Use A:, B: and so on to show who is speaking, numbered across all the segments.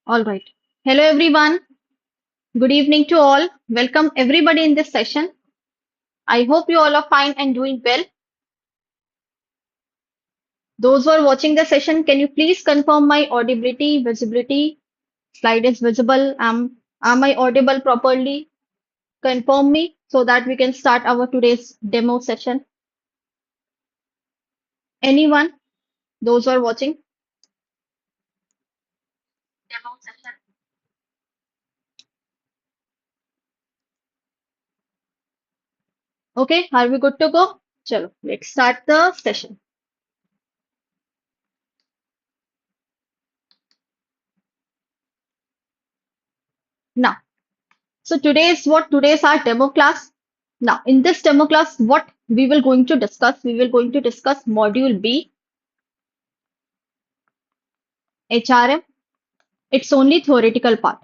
A: All right. Hello, everyone. Good evening to all. Welcome everybody in this session. I hope you all are fine and doing well. Those who are watching the session, can you please confirm my audibility, visibility? Slide is visible. Am I audible properly? Confirm me so that we can start our today's demo session. Anyone? Those who are watching? Demo session. Okay, are we good to go? Chalo, let's start the session. Now, so today's our demo class. Now, in this demo class, what we will going to discuss? We will going to discuss module B, HRM. It's only theoretical part.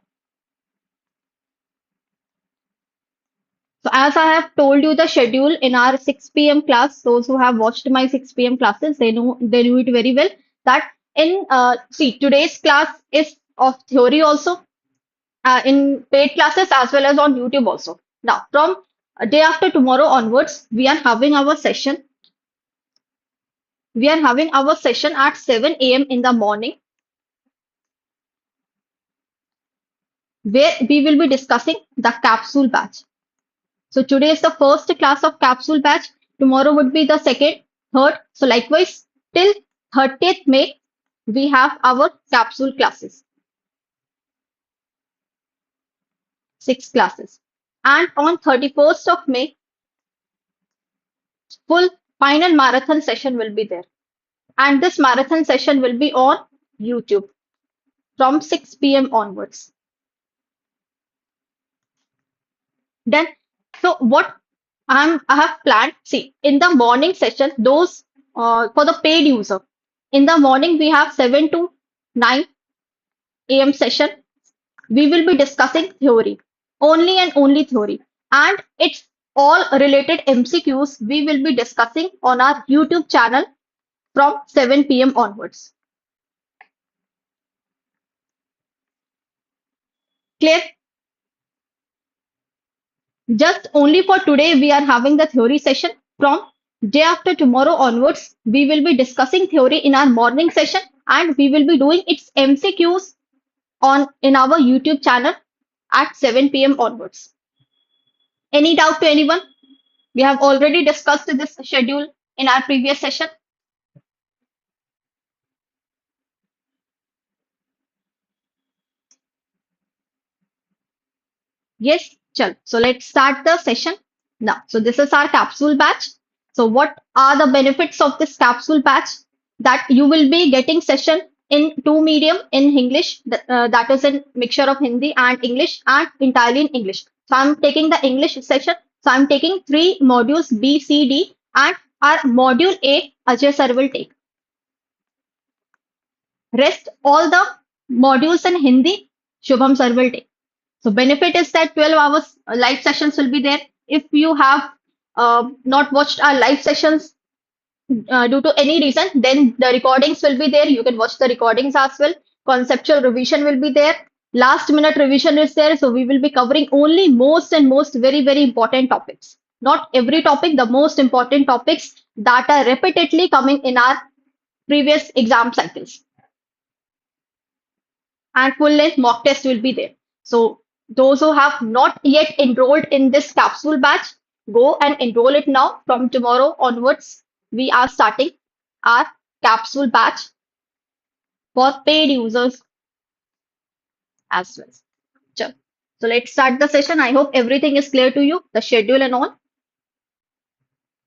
A: So as I have told you the schedule in our 6 p.m. class, those who have watched my 6 p.m. classes, they know it very well that in see today's class is of theory also in paid classes as well as on YouTube also. Now from a day after tomorrow onwards, we are having our session. We are having our session at 7 a.m. in the morning where we will be discussing the capsule batch. So today is the first class of capsule batch. Tomorrow would be the second, third. So likewise, till 30th May, we have our capsule classes, 6 classes. And on 31st of May, full final marathon session will be there. And this marathon session will be on YouTube from 6 p.m. onwards. Then, so what I have planned, see, in the morning session, those for the paid user, in the morning we have 7 to 9 a.m. session. We will be discussing theory, only and only theory, and it's all related MCQs we will be discussing on our YouTube channel from 7 p.m. onwards. Clear? Just only for today, we are having the theory session. From day after tomorrow onwards, we will be discussing theory in our morning session and we will be doing its MCQs on in our YouTube channel at 7 p.m. onwards. Any doubt to anyone? We have already discussed this schedule in our previous session. Yes, chal. So let's start the session now. So this is our capsule batch. So what are the benefits of this capsule batch? That you will be getting session in two medium in English, that is in mixture of Hindi and English and entirely in English. So I'm taking the English session. So I'm taking 3 modules B, C, D and our module A, Ajay sir will take. Rest all the modules in Hindi, Shubham sir will take. So benefit is that 12 hours live sessions will be there. If you have not watched our live sessions due to any reason, then the recordings will be there. You can watch the recordings as well. Conceptual revision will be there. Last minute revision is there. So we will be covering only most and most very, very important topics. Not every topic, the most important topics that are repeatedly coming in our previous exam cycles. And full length mock test will be there. So those who have not yet enrolled in this capsule batch, go and enroll it now. From tomorrow onwards, we are starting our capsule batch for paid users as well. Sure. So let's start the session. I hope everything is clear to you, the schedule and all.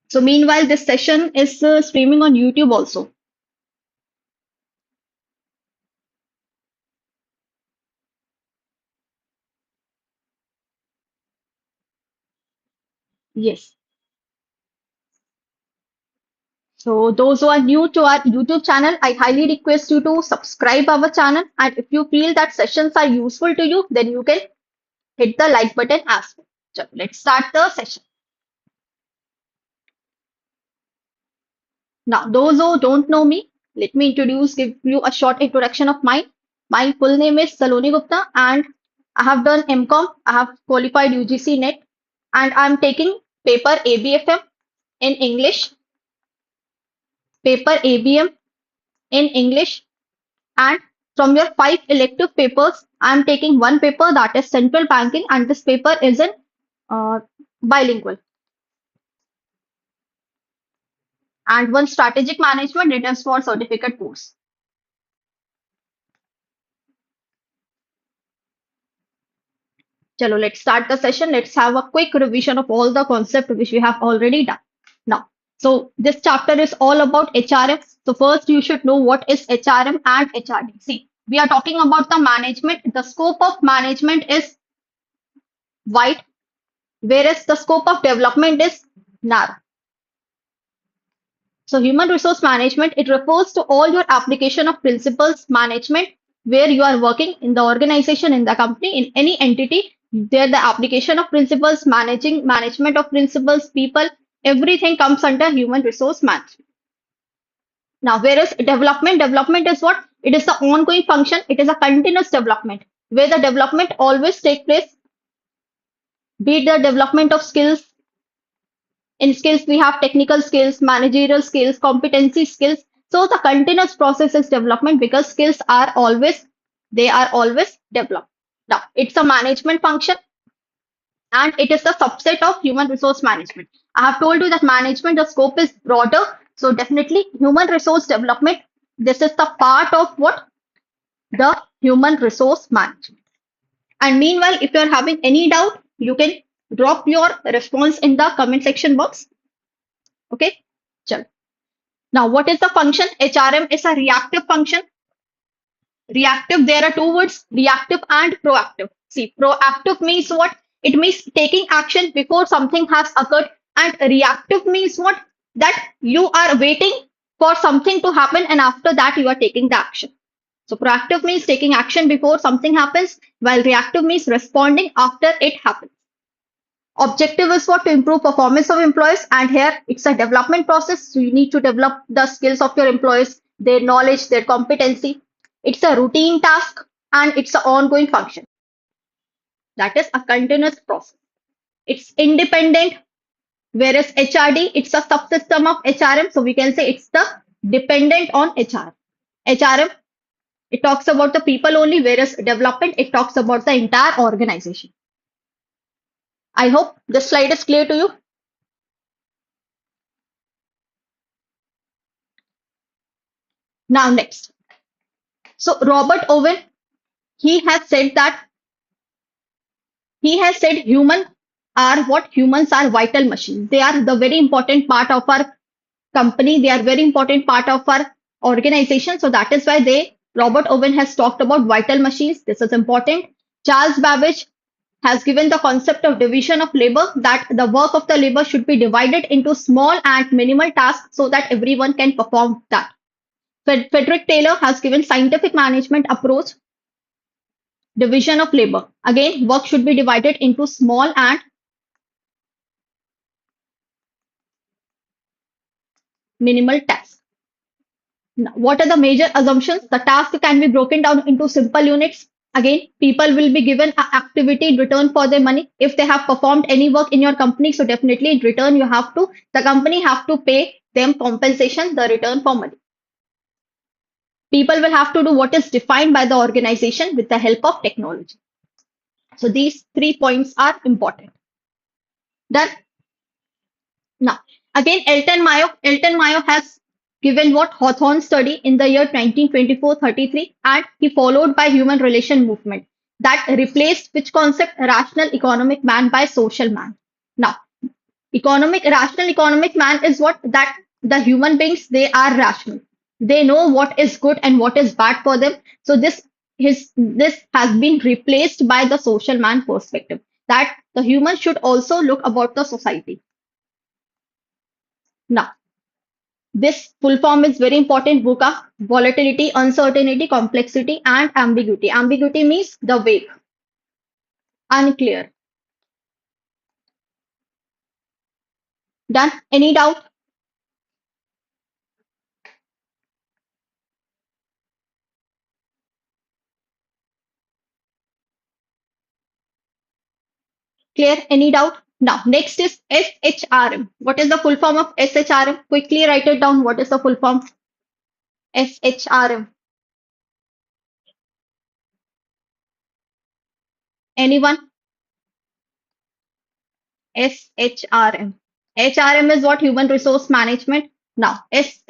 A: So meanwhile, this session is streaming on YouTube also. Yes. So those who are new to our YouTube channel, I highly request you to subscribe our channel. And if you feel that sessions are useful to you, then you can hit the like button as well. So let's start the session. Now, those who don't know me, let me give you a short introduction of mine. My full name is Saloni Gupta and I have done MCOM. I have qualified UGC NET and I'm taking paper ABFM in English, paper ABM in English, and from your five elective papers, I'm taking one paper that is central banking and this paper is in uh, bilingual and one strategic management written for certificate course. Chalo, let's start the session. Let's have a quick revision of all the concept which we have already done. Now, so this chapter is all about HRM. So first you should know what is HRM and HRD. See, we are talking about the management. The scope of management is wide, whereas the scope of development is narrow. So human resource management, it refers to all your application of principles management where you are working in the organization, in the company, in any entity, there the application of principles, management of principles, people, everything comes under human resource management. Now, whereas development is what? It is the ongoing function. It is a continuous development where the development always take place, be it the development of skills. In skills, we have technical skills, managerial skills, competency skills. So the continuous process is development because skills are always, they are always developed. Now, it's a management function and it is a subset of human resource management. I have told you that management, the scope is broader. So definitely human resource development, this is the part of what? The human resource management. And meanwhile, if you're having any doubt, you can drop your response in the comment section box. Okay. Chalo. Now, what is the function? HRM is a reactive function. Reactive, there are two words, reactive and proactive. See, proactive means what? It means taking action before something has occurred. And reactive means what? That you are waiting for something to happen and after that you are taking the action. So proactive means taking action before something happens, while reactive means responding after it happens. Objective is what? To improve performance of employees, and here it's a development process. So you need to develop the skills of your employees, their knowledge, their competency. It's a routine task and it's an ongoing function. That is a continuous process. It's independent, whereas HRD, it's a subsystem of HRM. So we can say it's the dependent on HR. HRM, it talks about the people only, whereas development, it talks about the entire organization. I hope this slide is clear to you. Now next. So Robert Owen, he has said human are what? Humans are vital machines. They are the very important part of our company. They are very important part of our organization. So that is why Robert Owen has talked about vital machines. This is important. Charles Babbage has given the concept of division of labor, that the work of the labor should be divided into small and minimal tasks so that everyone can perform that. Frederick Taylor has given scientific management approach, division of labor. Again, work should be divided into small and minimal tasks. Now, what are the major assumptions? The task can be broken down into simple units. Again, people will be given an activity in return for their money. If they have performed any work in your company, so definitely in return the company have to pay them compensation, the return for money. People will have to do what is defined by the organization with the help of technology. So these 3 points are important. Done. Now, again, Elton Mayo has given what? Hawthorne study in the year 1924-33 and he followed by human relation movement that replaced which concept? Rational economic man by social man. Now, rational economic man is what? That the human beings, they are rational. They know what is good and what is bad for them. So this has been replaced by the social man perspective, that the human should also look about the society. Now, this full form is very important. VUCA: volatility, uncertainty, complexity, and ambiguity. Ambiguity means the vague, unclear. Done? Any doubt? Clear? Any doubt? Now, next is SHRM. What is the full form of SHRM? Quickly write it down. What is the full form? SHRM. Anyone? SHRM. HRM is what? Human resource management. Now, S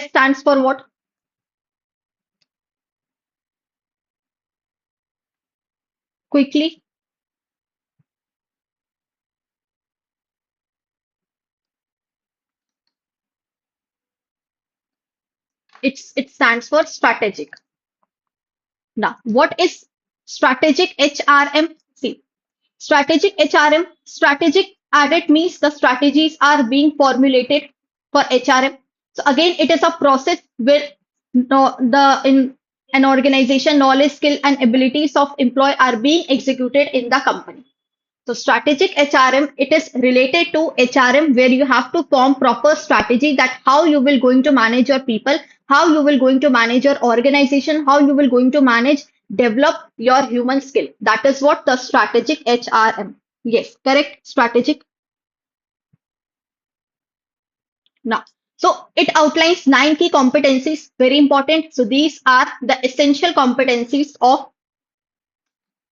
A: stands for what? Quickly. It stands for strategic. Now, what is strategic HRM? See, strategic HRM, strategic audit means the strategies are being formulated for HRM. So again, it is a process where no, the in an organization knowledge, skill, and abilities of employee are being executed in the company. So strategic HRM, it is related to HRM where you have to form proper strategy that how you will going to manage your people, how you will going to manage your organization, how you will going to manage, develop your human skill. That is what the strategic HRM. Yes, correct. Strategic. Now, so it outlines 9 key competencies, very important. So these are the essential competencies of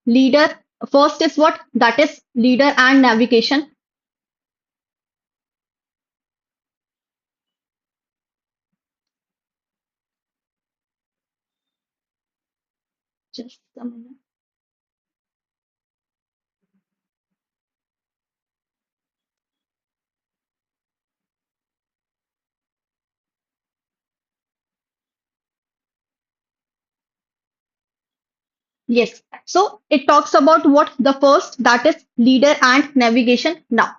A: leader. First is what? That is leader and navigation. Just a minute. Yes. So it talks about what the first, that is leader and navigation. Now,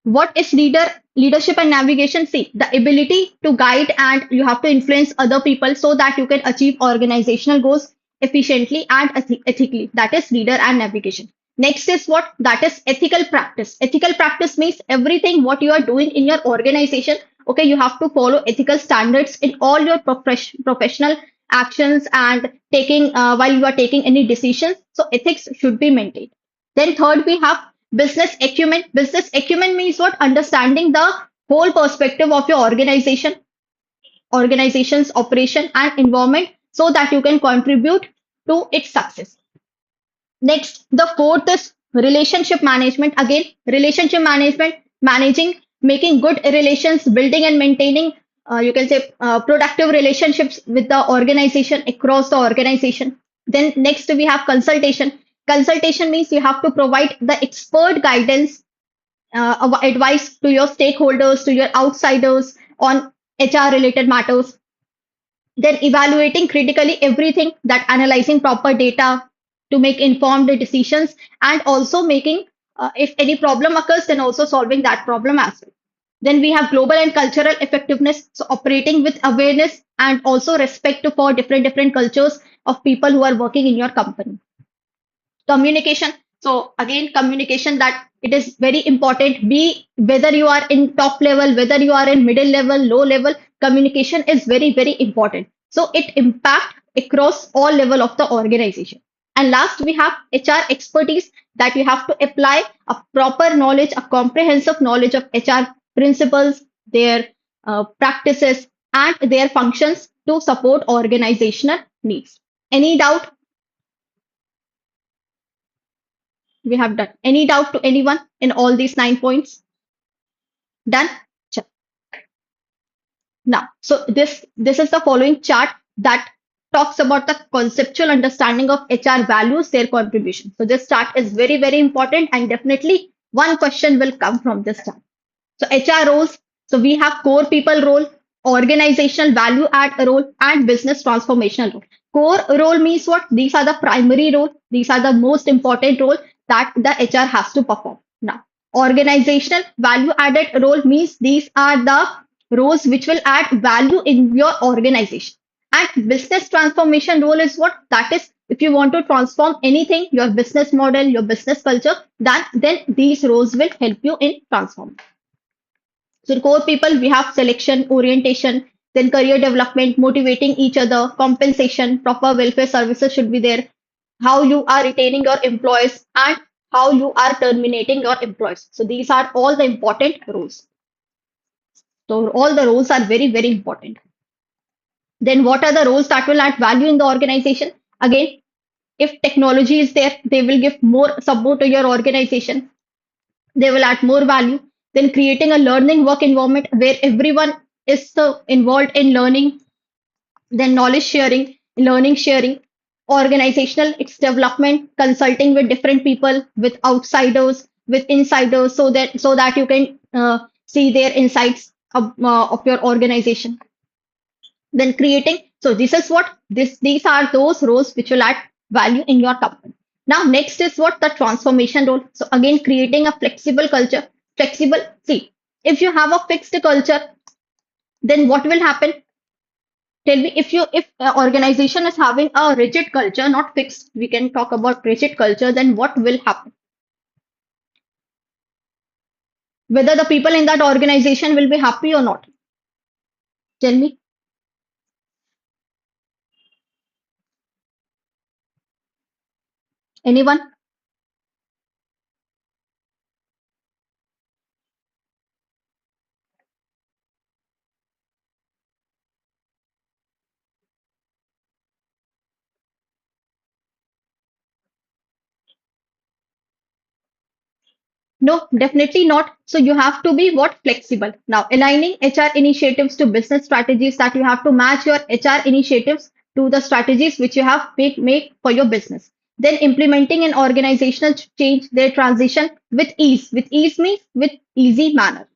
A: what is leadership and navigation? See, the ability to guide and you have to influence other people so that you can achieve organizational goals efficiently and ethically. That is leader and navigation. Next is what? That is ethical practice. Ethical practice means everything what you are doing in your organization. Okay, you have to follow ethical standards in all your professional actions and taking while you are taking any decisions. So ethics should be maintained. Then third we have business acumen. Business acumen means what? Understanding the whole perspective of your organization's operation and environment so that you can contribute to its success. Next, the fourth is relationship management. Again, relationship management, managing, making good relations, building and maintaining, you can say productive relationships with the organization across the organization. Then next we have consultation. Consultation means you have to provide the expert guidance, advice to your stakeholders, to your outsiders on HR related matters. Then evaluating critically everything, that analyzing proper data to make informed decisions and also making, if any problem occurs, then also solving that problem as well. Then we have global and cultural effectiveness, so operating with awareness and also respect for different cultures of people who are working in your company. Communication. So again, communication, that it is very important. Be whether you are in top level, whether you are in middle level, low level, communication is very important. So it impact across all level of the organization. And last we have HR expertise, that you have to apply a proper knowledge, a comprehensive knowledge of HR principles, their practices, and their functions to support organizational needs. Any doubt? We have done. Any doubt to anyone in all these 9 points? Done. Ch- Now, so this is the following chart that talks about the conceptual understanding of HR values, their contribution. So this chart is very important, and definitely one question will come from this chart. So HR roles. So we have core people role, organizational value add role, and business transformational role. Core role means what? These are the primary role. These are the most important role that the HR has to perform. Now, organizational value added role means these are the roles which will add value in your organization. And business transformation role is what? That is, if you want to transform anything, your business model, your business culture, then these roles will help you in transforming. So core people, we have selection, orientation, then career development, motivating each other, compensation, proper welfare services should be there, how you are retaining your employees, and how you are terminating your employees. So these are all the important roles. So all the roles are very, very important. Then what are the roles that will add value in the organization? Again, if technology is there, they will give more support to your organization. They will add more value. Then creating a learning work environment where everyone is involved in learning, then knowledge sharing, learning sharing, organizational its development, consulting with different people, with outsiders, with insiders, so that you can see their insights of your organization. Then creating, so this is what these are those roles which will add value in your company. Now next is what? The transformation role. So again, creating a flexible culture. Flexible, see, if you have a fixed culture, then what will happen? Tell me, if organization is having a rigid culture, not fixed, we can talk about rigid culture, then what will happen? Whether the people in that organization will be happy or not. Tell me. Anyone? No, definitely not. So you have to be what? Flexible. Now, aligning HR initiatives to business strategies, that you have to match your HR initiatives to the strategies which you have make for your business. Then implementing an organizational change, their transition with ease. With ease means with easy manner.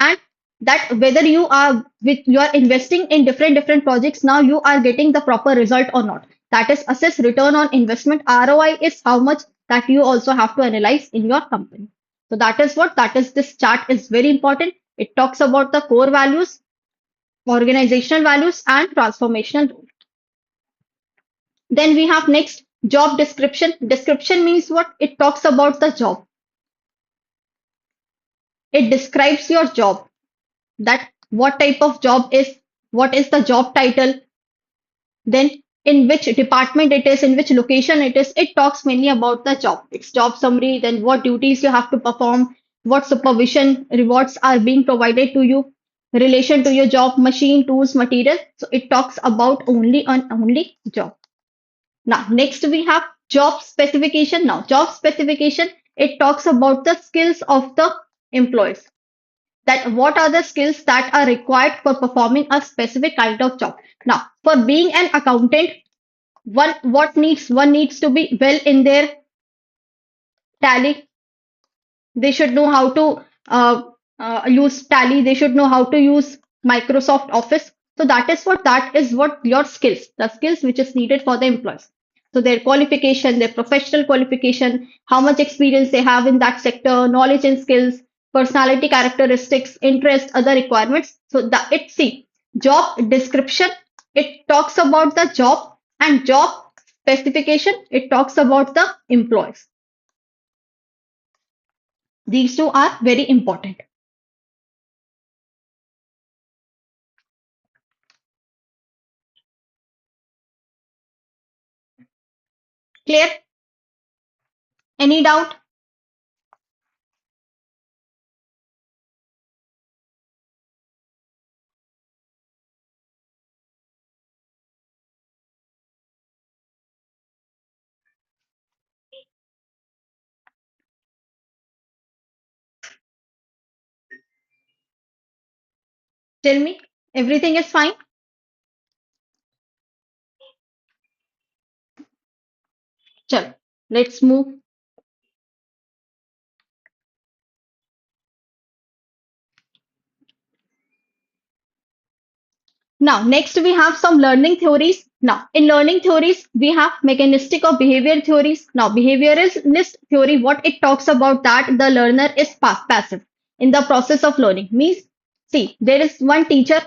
A: And that whether you are investing in different projects, now you are getting the proper result or not. That is assess return on investment. ROI is how much that you also have to analyze in your company. So that is this chart is very important. It talks about the core values, organizational values, and transformational role. Then we have next job description. Description means what? It talks about the job. It describes your job, that what type of job is, what is the job title, then in which department it is, in which location it is. It talks mainly about the job. It's job summary, then what duties you have to perform, what supervision rewards are being provided to you, relation to your job, machine, tools, material. So it talks about only job. Now, next we have job specification. Now, job specification, it talks about the skills of the employees, that what are the skills that are required for performing a specific kind of job. Now, for being an accountant, one needs to be well in their tally. They should know how to use tally. They should know how to use Microsoft Office. So that is what your skills, the skills which is needed for the employees. So their qualification, their professional qualification, how much experience they have in that sector, knowledge and skills, personality characteristics, interest, other requirements. So that it see job description, it talks about the job, and job specification, it talks about the employees. These two are very important. Clear? Any doubt? Tell me. Everything is fine? Chalo, let's move. Now, next we have some learning theories. Now, in learning theories, we have mechanistic or behavior theories. Now, behavioralist theory, what it talks about, that the learner is passive in the process of learning. Means See, there is one teacher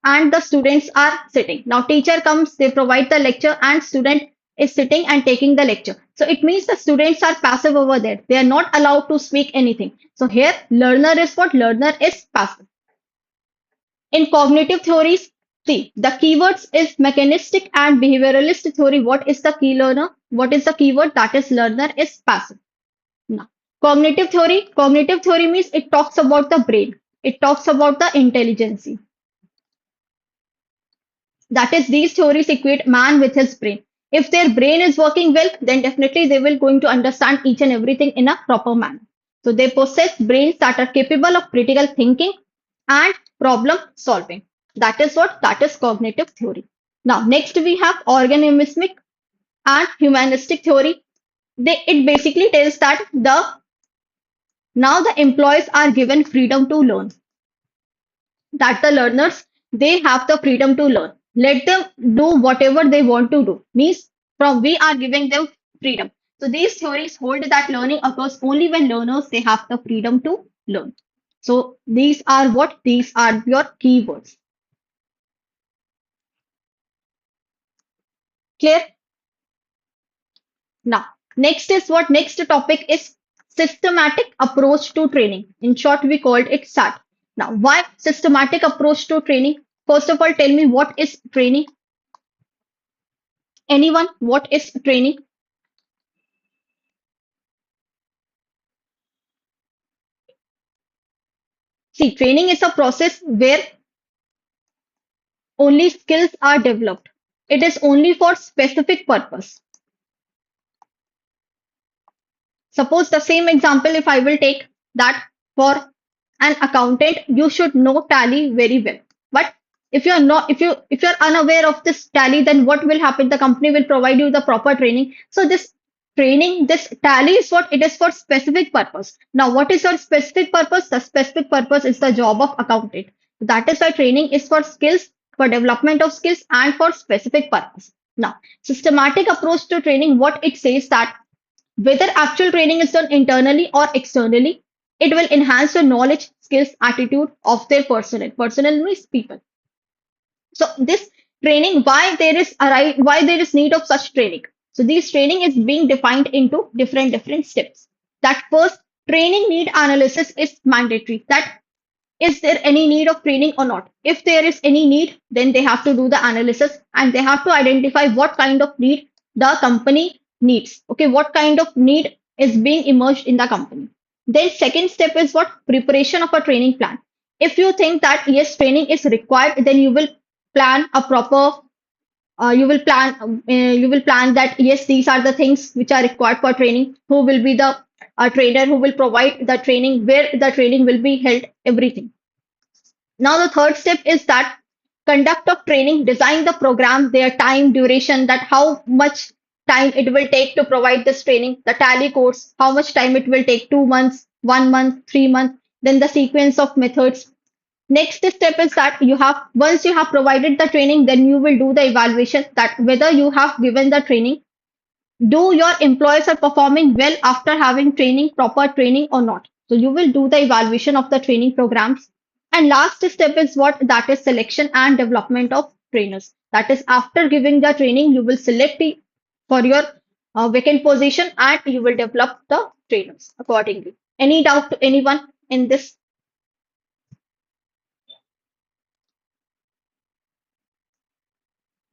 A: and the students are sitting. Now teacher comes, they provide the lecture and student is sitting and taking the lecture. So it means the students are passive over there. They are not allowed to speak anything. So here learner is what? Learner is passive. In cognitive theories, see, the keywords is mechanistic and behavioralist theory. What is the key learner? What is the keyword? That is learner is passive. Now, cognitive theory means it talks about the brain. It talks about the intelligence. That is, these theories equate man with his brain. If their brain is working well, then definitely they will going to understand each and everything in a proper manner. So they possess brains that are capable of critical thinking and problem solving. That is what? That is cognitive theory. Now, next we have organismic and humanistic theory. It basically tells that now the employees are given freedom to learn. That the learners, they have the freedom to learn. Let them do whatever they want to do. Means from we are giving them freedom. So these theories hold that learning occurs only when learners they have the freedom to learn. So these are what? These are your keywords. Clear? Now, next is what? Next topic is systematic approach to training. In short, we called it SAT. Now, why systematic approach to training? First of all, tell me what is training? Anyone, what is training? See, training is a process where only skills are developed. It is only for specific purpose. Suppose the same example, if I will take that for an accountant, you should know tally very well. But if you're not, if you're unaware of this tally, then what will happen? The company will provide you the proper training. So this training, this tally is what it is for specific purpose. Now, what is your specific purpose? The specific purpose is the job of accountant. That is why training is for skills, for development of skills, and for specific purpose. Now, systematic approach to training, what it says that whether actual training is done internally or externally, it will enhance your knowledge, skills, attitude of their personnel. Personnel means people. So this training, why there is need of such training. So this training is being defined into different steps. That first training need analysis is mandatory. That is there any need of training or not? If there is any need, then they have to do the analysis and they have to identify what kind of need the company needs. Okay, what kind of need is being emerged in the company. Then second step is what? Preparation of a training plan. If you think that yes, training is required, then you will plan a proper you will plan that yes, these are the things which are required for training. Who will be the trainer who will provide the training, where the training will be held, everything. Now the third step is that conduct of training, design the program, their time, duration, that how much time it will take to provide this training, the tally course, how much time it will take, 2 months, 1 month, 3 months, then the sequence of methods. Next step is that you have, once you have provided the training, then you will do the evaluation that whether you have given the training, do your employees are performing well after having training, proper training or not. So you will do the evaluation of the training programs. And last step is what? That is selection and development of trainers. That is after giving the training, you will select for your vacant position and you will develop the trainers accordingly. Any doubt to anyone in this?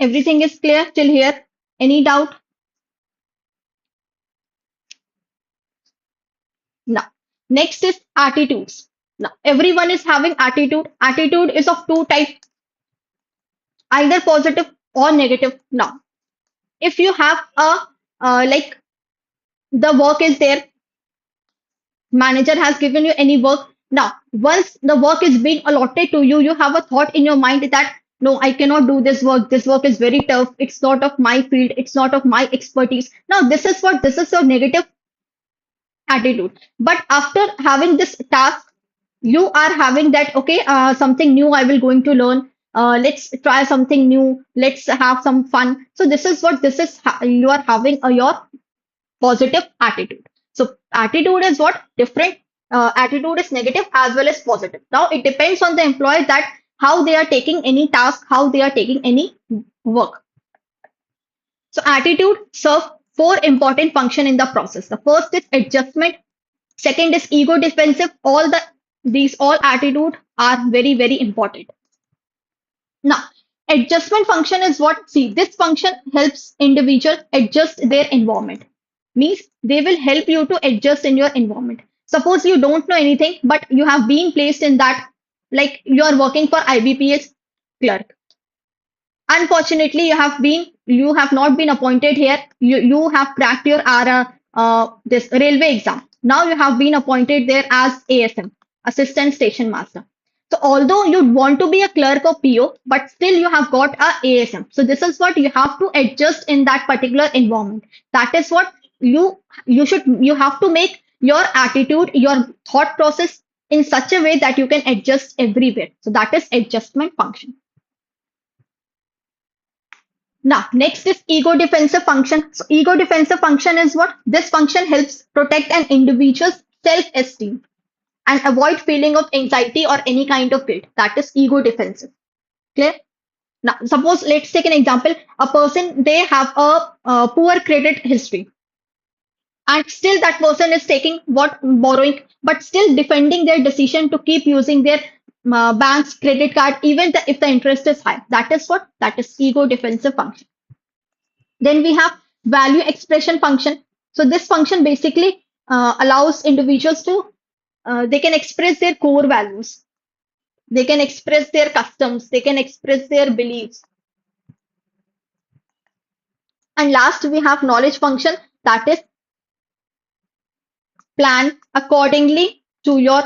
A: Everything is clear till here? Any doubt? Now, next is attitudes. Now, everyone is having attitude. Attitude is of two types, either positive or negative. Now, if you have a like the work is there, manager has given you any work. Now, once the work is being allotted to you, you have a thought in your mind that no, I cannot do this work. This work is very tough. It's not of my field. It's not of my expertise. Now, this is your negative attitude. But after having this task, you are having that okay, something new I will going to learn. Let's try something new. Let's have some fun. So this is what this is. You are having your positive attitude. So attitude is what? Different. attitude is negative as well as positive. Now it depends on the employee that how they are taking any task, how they are taking any work. So attitude serve four important function in the process. The first is adjustment. Second is ego defensive. These all attitude are very, very important. Now, adjustment function is what? See, this function helps individual adjust their environment. Means they will help you to adjust in your environment. Suppose you don't know anything, but you have been placed in that, like you are working for IBPS clerk. Unfortunately, you have not been appointed here. You have cracked your this railway exam. Now you have been appointed there as ASM, assistant station master. So although you want to be a clerk or PO, but still you have got a ASM. So this is what you have to adjust in that particular environment. That is what you have to make your attitude, your thought process in such a way that you can adjust everywhere. So that is adjustment function. Now, next is ego defensive function. So, ego defensive function is what? This function helps protect an individual's self-esteem and avoid feeling of anxiety or any kind of guilt. That is ego defensive. Clear? Now, suppose let's take an example. A person, they have a poor credit history, and still that person is taking what borrowing, but still defending their decision to keep using their bank's credit card, even if the interest is high. That is what? That is ego defensive function. Then we have value expression function. So this function basically allows individuals to they can express their core values, they can express their customs, they can express their beliefs. And last we have knowledge function, that is plan accordingly to your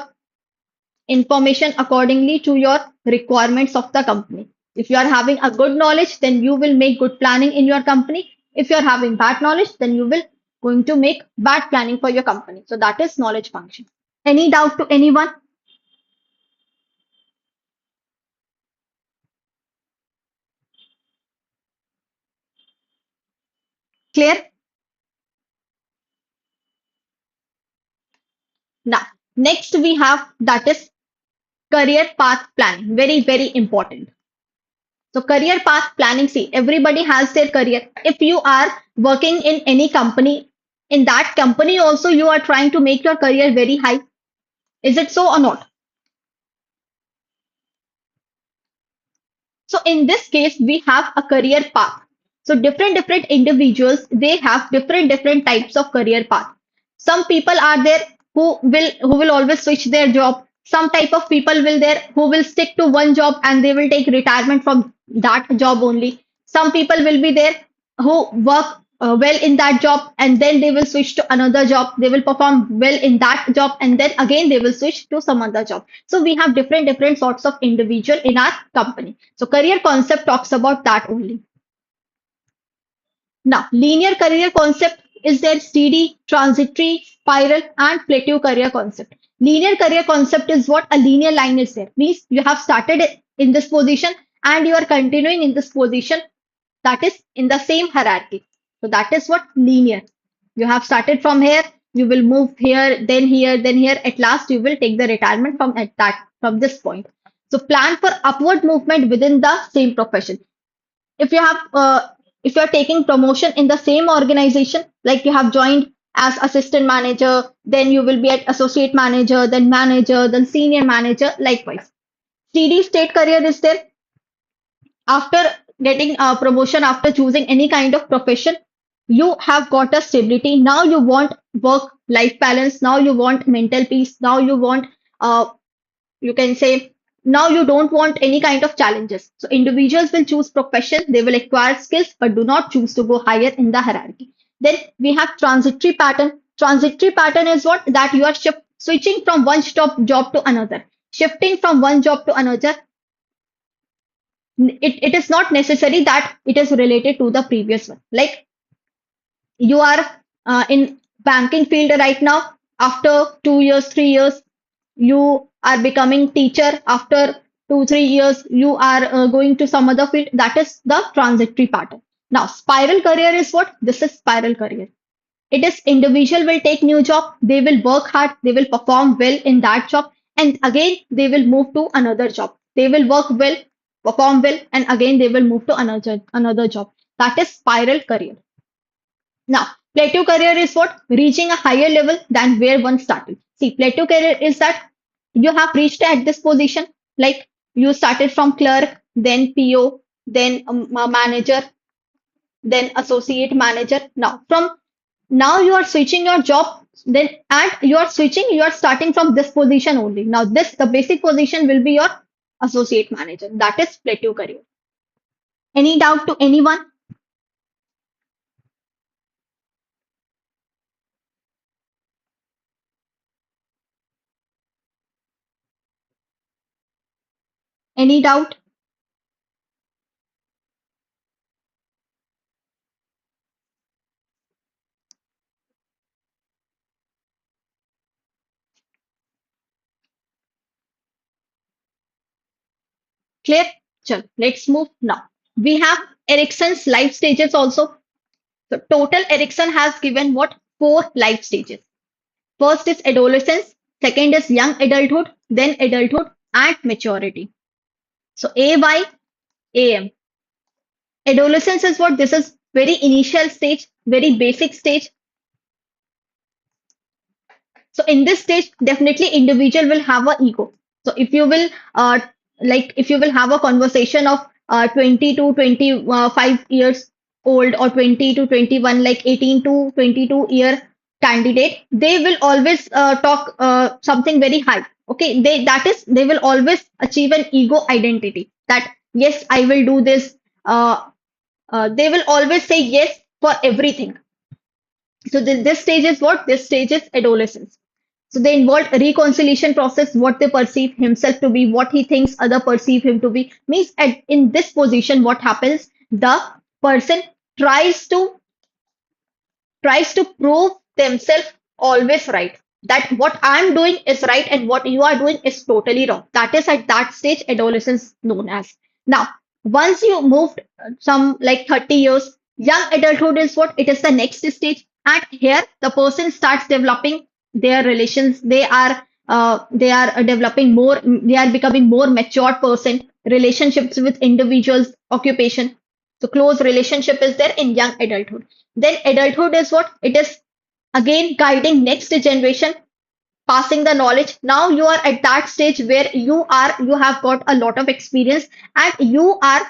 A: information, accordingly to your requirements of the company. If you are having a good knowledge, then you will make good planning in your company. If you are having bad knowledge, then you will going to make bad planning for your company. So that is knowledge function. Any doubt to anyone? Clear? Now, next we have that is career path planning. Very, very important. So career path planning, see, everybody has their career. If you are working in any company, in that company also you are trying to make your career very high. Is it so or not? So in this case, we have a career path. So different individuals, they have different types of career path. Some people are there who will always switch their job. Some type of people will there who will stick to one job and they will take retirement from that job only. Some people will be there who work well in that job and then they will switch to another job. They will perform well in that job and then again they will switch to some other job. So we have different sorts of individual in our company. So career concept talks about that only. Now, linear career concept is there steady, transitory, spiral, and plateau career concept. Linear career concept is what? A linear line is there. Means you have started in this position and you are continuing in this position, that is in the same hierarchy. So that is what linear. You have started from here, you will move here, then here, then here. At last, you will take the retirement from this point. So plan for upward movement within the same profession. If you have if you are taking promotion in the same organization, like you have joined as assistant manager, then you will be at associate manager, then senior manager, likewise. Steady state career is there. After getting a promotion, after choosing any kind of profession, you have got a stability. Now you want work life balance. Now you want mental peace. Now you want, you can say, now you don't want any kind of challenges. So individuals will choose profession, they will acquire skills, but do not choose to go higher in the hierarchy. Then we have transitory pattern. Transitory pattern is what? That you are switching from one job to another. Shifting from one job to another. It is not necessary that it is related to the previous one. Like you are in banking field right now. After 2 years, 3 years, you are becoming teacher. After 2, 3 years, you are going to some other field. That is the transitory pattern. Now, spiral career is what? This is spiral career. It is individual will take new job, they will work hard, they will perform well in that job, and again they will move to another job. They will work well, perform well, and again they will move to another job. That is spiral career. Now, plateau career is what? Reaching a higher level than where one started. See, plateau career is that you have reached at this position, like you started from clerk, then PO, then a manager, then associate manager. Now you are switching your job, then and you are starting from this position only. Now the basic position will be your associate manager. That is plateau career. Any doubt to anyone? Any doubt? Clear? Chal, let's move now. We have Erickson's life stages also. So total Erickson has given what? Four life stages. First is adolescence, second is young adulthood, then adulthood and maturity. So AY AM. Adolescence is what? This is very initial stage, very basic stage. So in this stage, definitely individual will have a ego. So if you will have a conversation of 20 to 25 years old or 20 to 21, like 18 to 22-year candidate, they will always talk something very high. Okay, they will always achieve an ego identity that yes, I will do this. They will always say yes for everything. So this stage is what? This stage is adolescence. So they involve a reconciliation process, what they perceive himself to be, what he thinks other perceive him to be. Means in this position, what happens? The person tries to tries to prove themselves always right. That what I'm doing is right and what you are doing is totally wrong. That is at that stage adolescence known as. Now, once you moved some like 30 years, young adulthood is what? It is the next stage. And here the person starts developing their relations. They are developing more, they are becoming more mature person, relationships with individuals, occupation. So close relationship is there in young adulthood. Then adulthood is what? It is again guiding next generation, passing the knowledge. Now you are at that stage where you have got a lot of experience and you are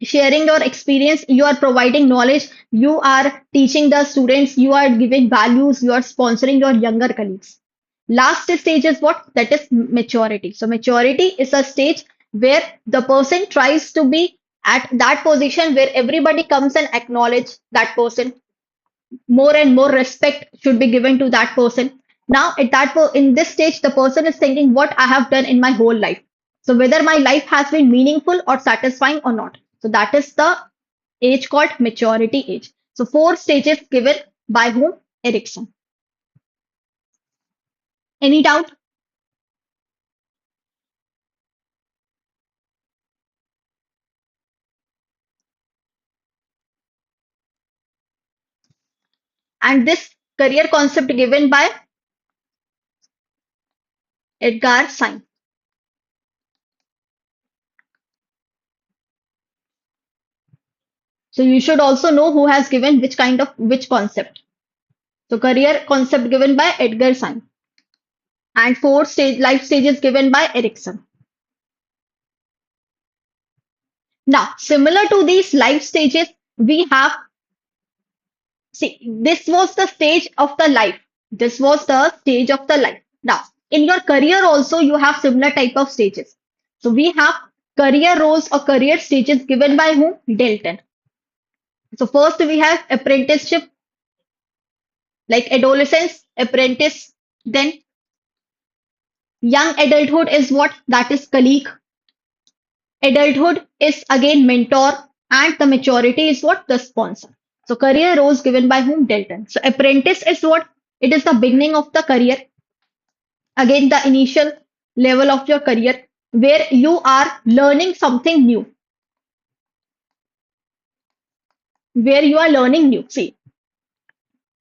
A: sharing your experience, you are providing knowledge, you are teaching the students, you are giving values, you are sponsoring your younger colleagues. Last stage is what? That is maturity. So maturity is a stage where the person tries to be at that position where everybody comes and acknowledge that person. More and more respect should be given to that person. Now, in this stage, the person is thinking what I have done in my whole life. So whether my life has been meaningful or satisfying or not. So that is the age called maturity age. So four stages given by whom? Erickson. Any doubt? And this career concept given by Edgar Sain. So you should also know who has given which concept. So career concept given by Edgar Sain and four life stages given by Erickson. Now, similar to these life stages, we have, see, this was the stage of the life. This was the stage of the life. Now, in your career also, you have similar type of stages. So we have career roles or career stages given by whom? Dalton. So first we have apprenticeship, like adolescence, apprentice, then young adulthood is what? That is colleague. Adulthood is again mentor, and the maturity is what? The sponsor. So career roles given by whom? Dalton. So apprentice is what? It is the beginning of the career. Again, the initial level of your career where you are learning something new. Where you are learning new. See,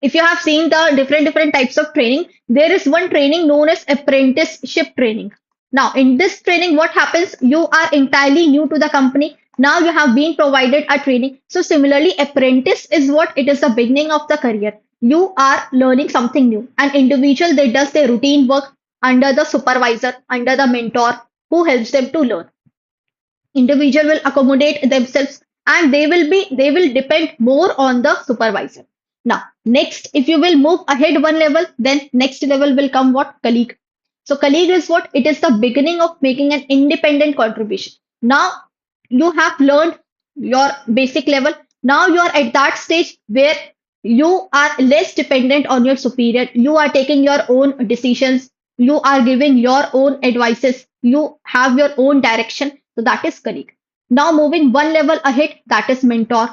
A: If you have seen the different types of training, there is one training known as apprenticeship training. Now in this training, what happens, you are entirely new to the company. Now you have been provided a training. So similarly, apprentice is what it is, the beginning of the career. You are learning something new. An individual that does their routine work under the supervisor, under the mentor who helps them to learn. Individual will accommodate themselves, and they will depend more on the supervisor. Now next, if you will move ahead one level, then next level will come what, colleague. So colleague is what, it is the beginning of making an independent contribution. Now you have learned your basic level. Now you are at that stage where you are less dependent on your superior. You are taking your own decisions. You are giving your own advices. You have your own direction. So that is colleague. Now moving one level ahead, that is mentor.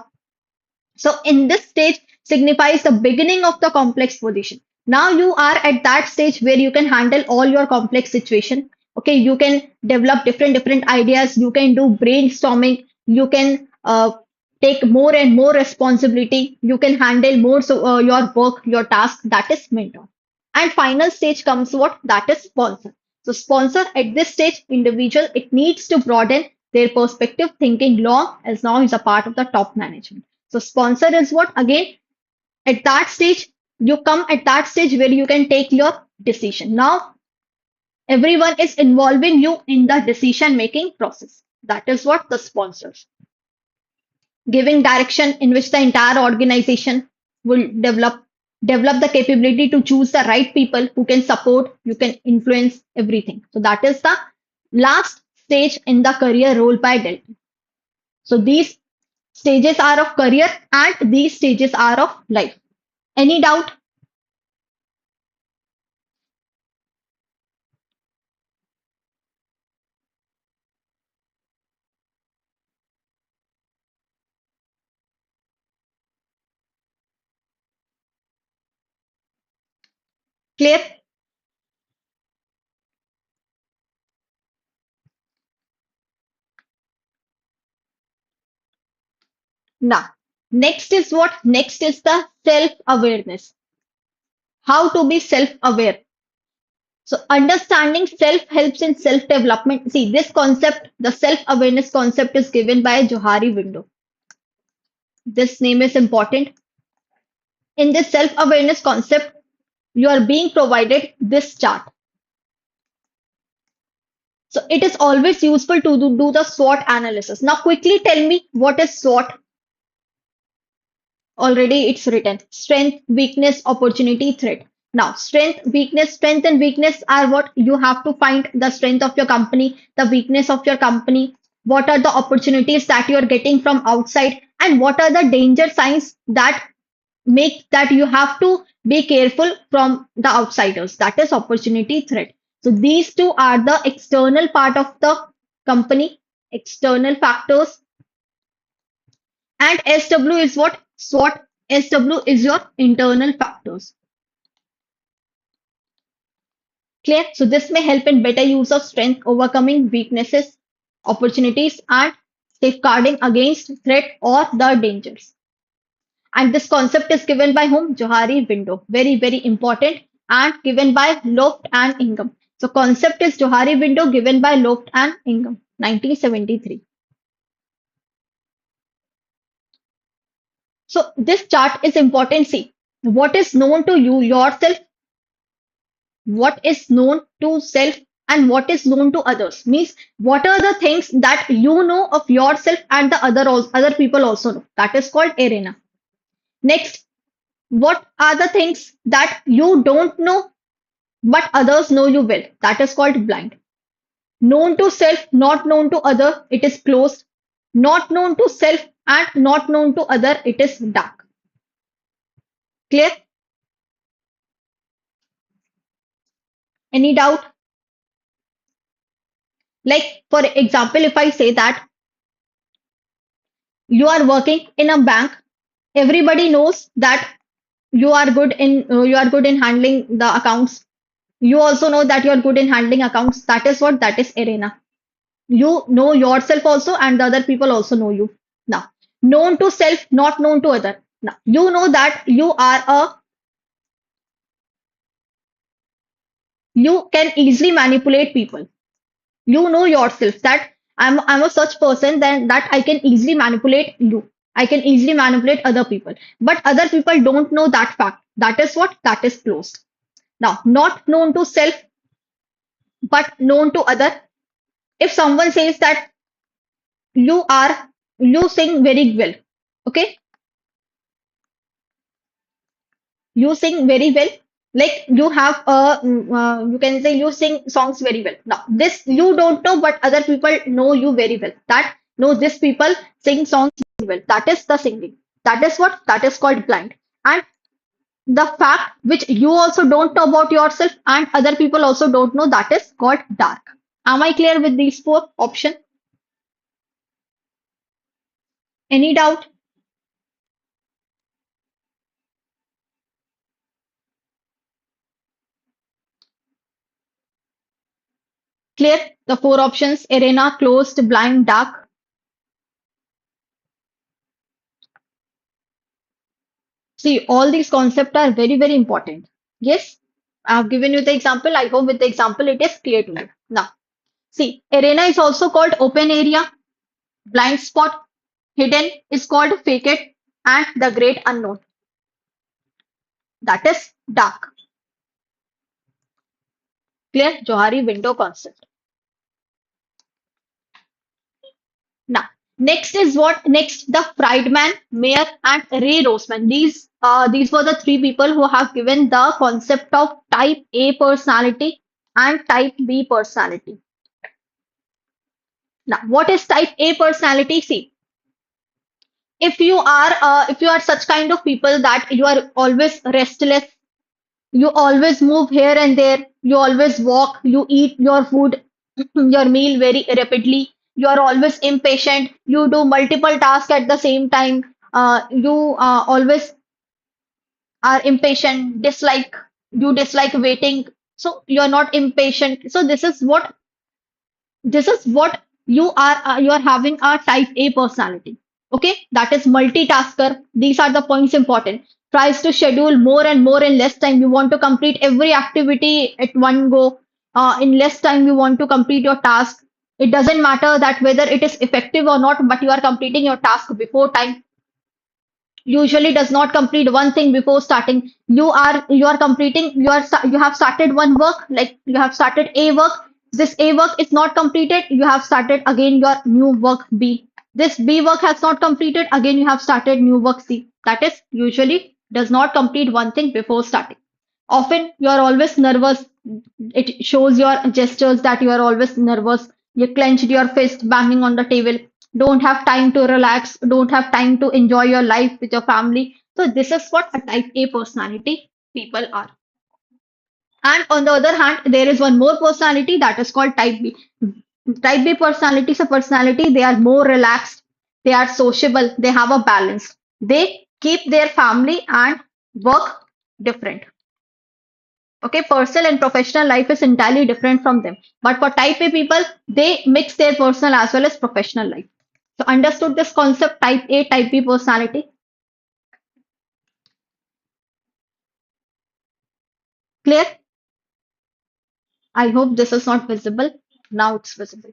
A: So in this stage signifies the beginning of the complex position. Now you are at that stage where you can handle all your complex situation. Okay, you can develop different ideas. You can do brainstorming. You can take more and more responsibility. You can handle more, so your work, your task. That is mentor. And final stage comes what? That is sponsor. So sponsor at this stage, individual, it needs to broaden their perspective, thinking long, as now is a part of the top management. So sponsor is what? Again, at that stage, you come at that stage where you can take your decision. Now everyone is involving you in the decision making process. That is what the sponsors. Giving direction in which the entire organization will develop the capability to choose the right people who can support, you can influence everything. So that is the last stage in the career role by Delta. So these stages are of career and these stages are of life. Any doubt? Clear? Now, next is what? Next is the self awareness. How to be self aware. So, understanding self helps in self development. See, this concept, the self awareness concept, is given by Johari window. This name is important. In this self awareness concept, you are being provided this chart. So, it is always useful to do the SWOT analysis. Now, quickly tell me what is SWOT. Already it's written: strength, weakness, opportunity, threat. Now strength and weakness are what you have to find: the strength of your company, the weakness of your company, what are the opportunities that you are getting from outside, and what are the danger signs that make that you have to be careful from the outsiders. That is opportunity, threat. So these two are the external part of the company, external factors. And SW is what? SWOT. SW is your internal factors. Clear? So this may help in better use of strength, overcoming weaknesses, opportunities, and safeguarding against threat or the dangers. And this concept is given by whom? Johari window. Very, very important, and given by Loft and Ingham. So concept is Johari window, given by Loft and Ingham, 1973. So this chart is important. See, what is known to you yourself, what is known to self, and what is known to others. Means what are the things that you know of yourself and the other people also know. That is called arena. Next, what are the things that you don't know but others know you well? That is called blind. Known to self, not known to other, it is closed. Not known to self and not known to other, it is dark. Clear? Any doubt? Like, for example, if I say that you are working in a bank, everybody knows that you are good in handling the accounts. You also know that you are good in handling accounts. That is what? That is arena. You know yourself also, and the other people also know you. Now, known to self, not known to other. Now, you know that you are a You can easily manipulate people. You know yourself that I'm a such person then that I can easily manipulate you. I can easily manipulate other people. But other people don't know that fact. That is what? That is closed. Now, not known to self, but known to other. If someone says that you are you sing very well, okay, you sing very well, like you have you can say you sing songs very well. Now this you don't know, but other people know you very well, that no, this people sing songs very well. That is the singing. That is what? That is called blind. And the fact which you also don't know about yourself and other people also don't know, that is called dark. Am I clear with these four options? Any doubt? Clear? The four options: arena, closed, blind, dark. See, all these concepts are very, very important. Yes, I have given you the example. I hope with the example it is clear to you. Now, see, arena is also called open area, blind spot, hidden is called fake it, and the great unknown. That is dark. Clear? Johari window concept. Now, next is what? Next, the Friedman, Mayer, and Ray Roseman. These were the three people who have given the concept of type A personality and type B personality. Now, what is type A personality? See, if you are such kind of people that you are always restless, you always move here and there, you always walk, you eat your food, your meal very rapidly, you are always impatient, you do multiple tasks at the same time, you always are impatient, dislike you dislike waiting, so you are not impatient. So this is what you are having a type A personality. Okay, that is multitasker. These are the points important. Tries to schedule more and more in less time. You want to complete every activity at one go. In less time, you want to complete your task. It doesn't matter that whether it is effective or not, but you are completing your task before time. Usually does not complete one thing before starting. You are completing you have started one work, like you have started a work. This a work is not completed, you have started again your new work b. This b work has not completed, again you have started new work c. That is usually does not complete one thing before starting. Often you are always nervous. It shows your gestures that you are always nervous. You clenched your fist, banging on the table. Don't have time to relax. Don't have time to enjoy your life with your family. So this is what a type A personality people are. And on the other hand, there is one more personality that is called type B. Type B personality is a personality. They are more relaxed. They are sociable. They have a balance. They keep their family and work different. Okay, personal and professional life is entirely different from them. But for type A people, they mix their personal as well as professional life. So understood this concept, type A, type B personality. Clear? I hope this is not visible. Now it's visible.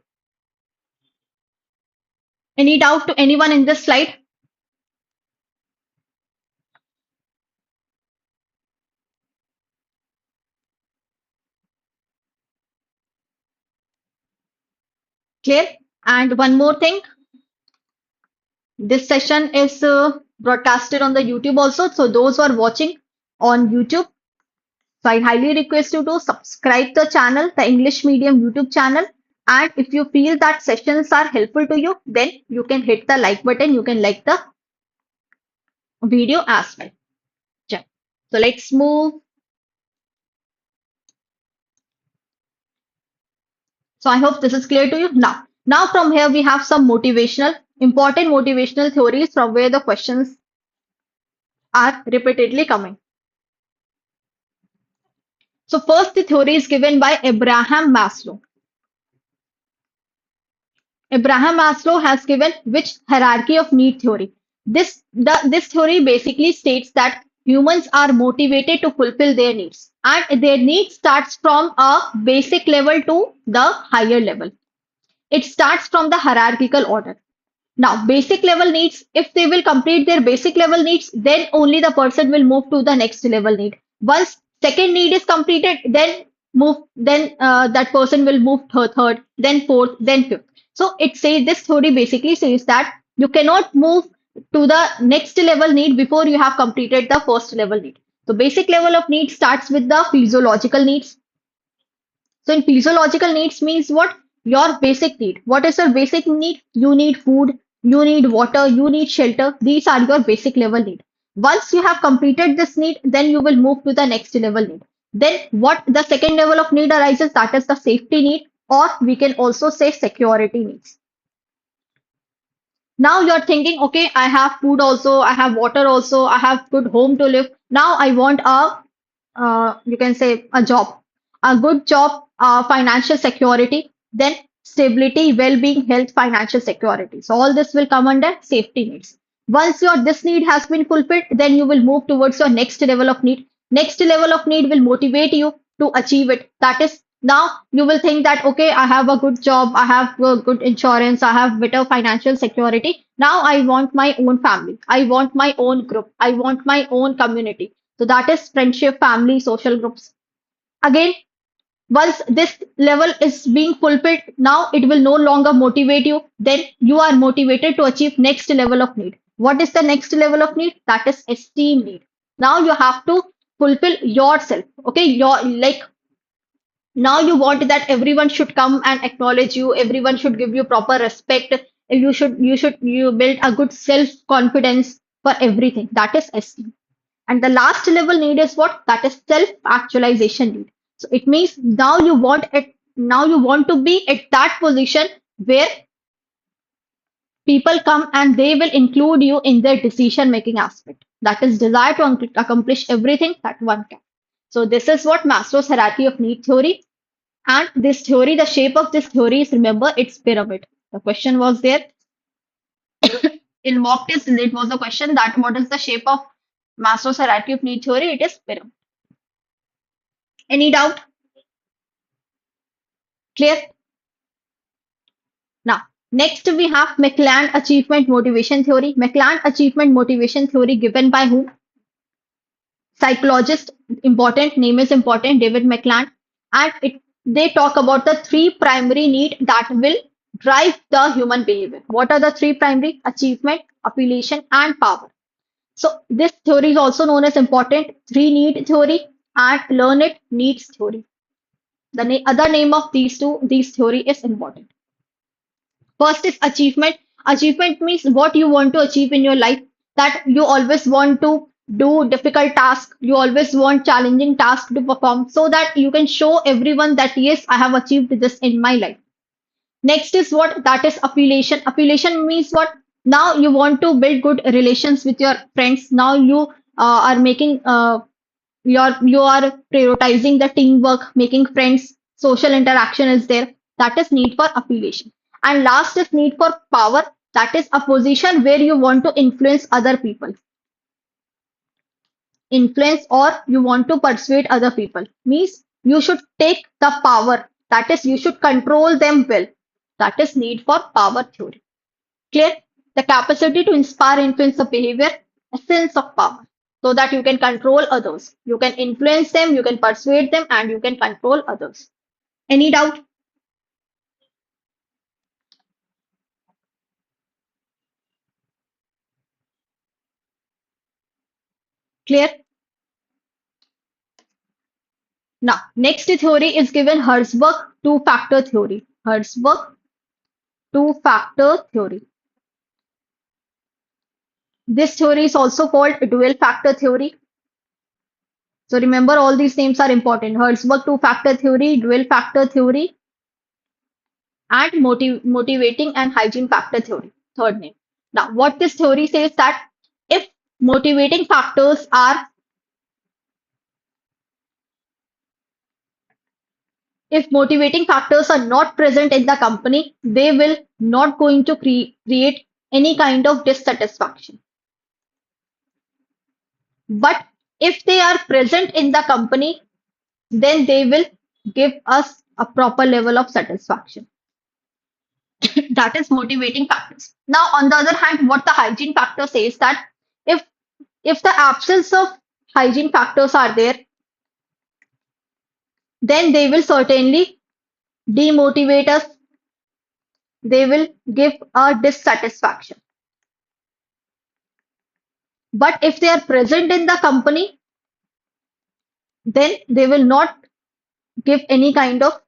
A: Any doubt to anyone in this slide? Clear? And one more thing, this session is broadcasted on the YouTube also. So those who are watching on YouTube, so I highly request you to subscribe the channel, the English Medium YouTube channel. And if you feel that sessions are helpful to you, then you can hit the like button. You can like the video as well. Yeah. So let's move. So I hope this is clear to you. Now from here we have some important motivational theories from where the questions are repeatedly coming. So first the theory is given by Abraham Maslow. Abraham Maslow has given which hierarchy of need theory. This theory basically states that Humans are motivated to fulfill their needs, and their need starts from a basic level to the higher level. It starts from the hierarchical order. Now, basic level needs, if they will complete their basic level needs, then only the person will move to the next level need. Once second need is completed, then that person will move third, then fourth, then fifth. So it says this theory basically says that you cannot move to the next level need before you have completed the first level need. So basic level of need starts with the physiological needs. So in physiological needs means what? Your basic need. What is your basic need? You need food, you need water, you need shelter. These are your basic level need. Once you have completed this need, then you will move to the next level need. Then what the second level of need arises, that is the safety need, or we can also say security needs. Now you're thinking, okay, I have food also, I have water also, I have good home to live. Now I want you can say a job, a good job, financial security, then stability, well-being, health, financial security. So all this will come under safety needs. Once your this need has been fulfilled, then you will move towards your next level of need. Next level of need will motivate you to achieve it. That is, now you will think that, okay, I have a good job, I have a good insurance, I have better financial security. Now I want my own family, I want my own group, I want my own community. So that is friendship, family, social groups. Again, once this level is being fulfilled, now it will no longer motivate you. Then you are motivated to achieve next level of need. What is the next level of need? That is esteem need. Now you have to fulfill yourself. Okay, your like now you want that everyone should come and acknowledge you. Everyone should give you proper respect. You build a good self confidence for everything. That is esteem. And the last level need is what? That is self-actualization need. So it means now you want to be at that position where people come and they will include you in their decision-making aspect. That is desire to accomplish everything that one can. So this is what Maslow's hierarchy of need theory. And this theory, the shape of this theory is, remember, it's pyramid. The question was there in mock test. It was the question that what is the shape of Maslow's hierarchy of need theory? It is pyramid. Any doubt? Clear? Now, next we have McLeod achievement motivation theory. McLeod achievement motivation theory given by whom? Psychologist, important, name is important, David McLeod. And they talk about the three primary need that will drive the human behavior. What are the three primary? Achievement, affiliation, and power. So this theory is also known as important three need theory and learn it needs theory. The other name of these theory is important. First is achievement. Achievement means what you want to achieve in your life, that you always want to do difficult tasks, you always want challenging tasks to perform so that you can show everyone that yes, I have achieved this in my life. Next is what? That is affiliation. Affiliation means what? Now you want to build good relations with your friends. Now you are making you are prioritizing the teamwork, making friends, social interaction is there. That is need for affiliation. And last is need for power. That is a position where you want to influence other people. Influence or you want to persuade other people. Means you should take the power. That is, you should control them well. That is need for power theory. Clear? The capacity to inspire, influence the behavior, essence of power. So that you can control others. You can influence them, you can persuade them, and you can control others. Any doubt? Clear? Now, next theory is given Herzberg two-factor theory. Herzberg two-factor theory. This theory is also called dual factor theory. So remember all these names are important. Herzberg two-factor theory, dual factor theory, and motivating and hygiene factor theory. Third name. Now, what this theory says that if motivating factors are if motivating factors are not present in the company, they will not going to create any kind of dissatisfaction. But If they are present in the company, then they will give us a proper level of satisfaction. That is motivating factors. Now, on the other hand, what the hygiene factor says that if if the absence of hygiene factors are there, then they will certainly demotivate us. They will give a dissatisfaction. But if they are present in the company, then they will not give any kind of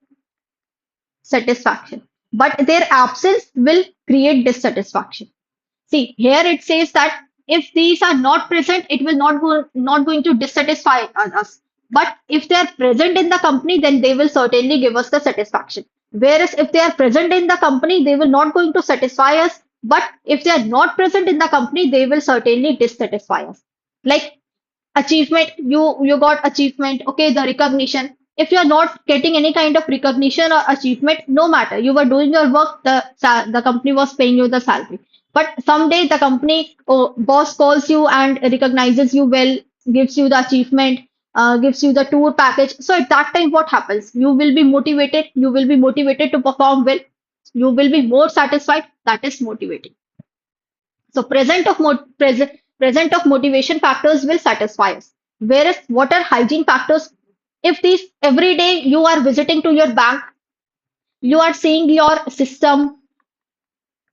A: satisfaction. But their absence will create dissatisfaction. See, here it says that if these are not present, it will not going to dissatisfy us. But if they are present in the company, then they will certainly give us the satisfaction. Whereas if they are present in the company, they will not going to satisfy us. But if they are not present in the company, they will certainly dissatisfy us. Like achievement, you got achievement, okay, the recognition. If you are not getting any kind of recognition or achievement, no matter, you were doing your work, the company was paying you the salary. But someday the company boss calls you and recognizes you well, gives you the achievement, gives you the tour package. So at that time, what happens? You will be motivated, you will be motivated to perform well, you will be more satisfied. That is motivating. So present of motivation factors will satisfy us. Whereas what are hygiene factors? If these every day you are visiting to your bank, you are seeing your system,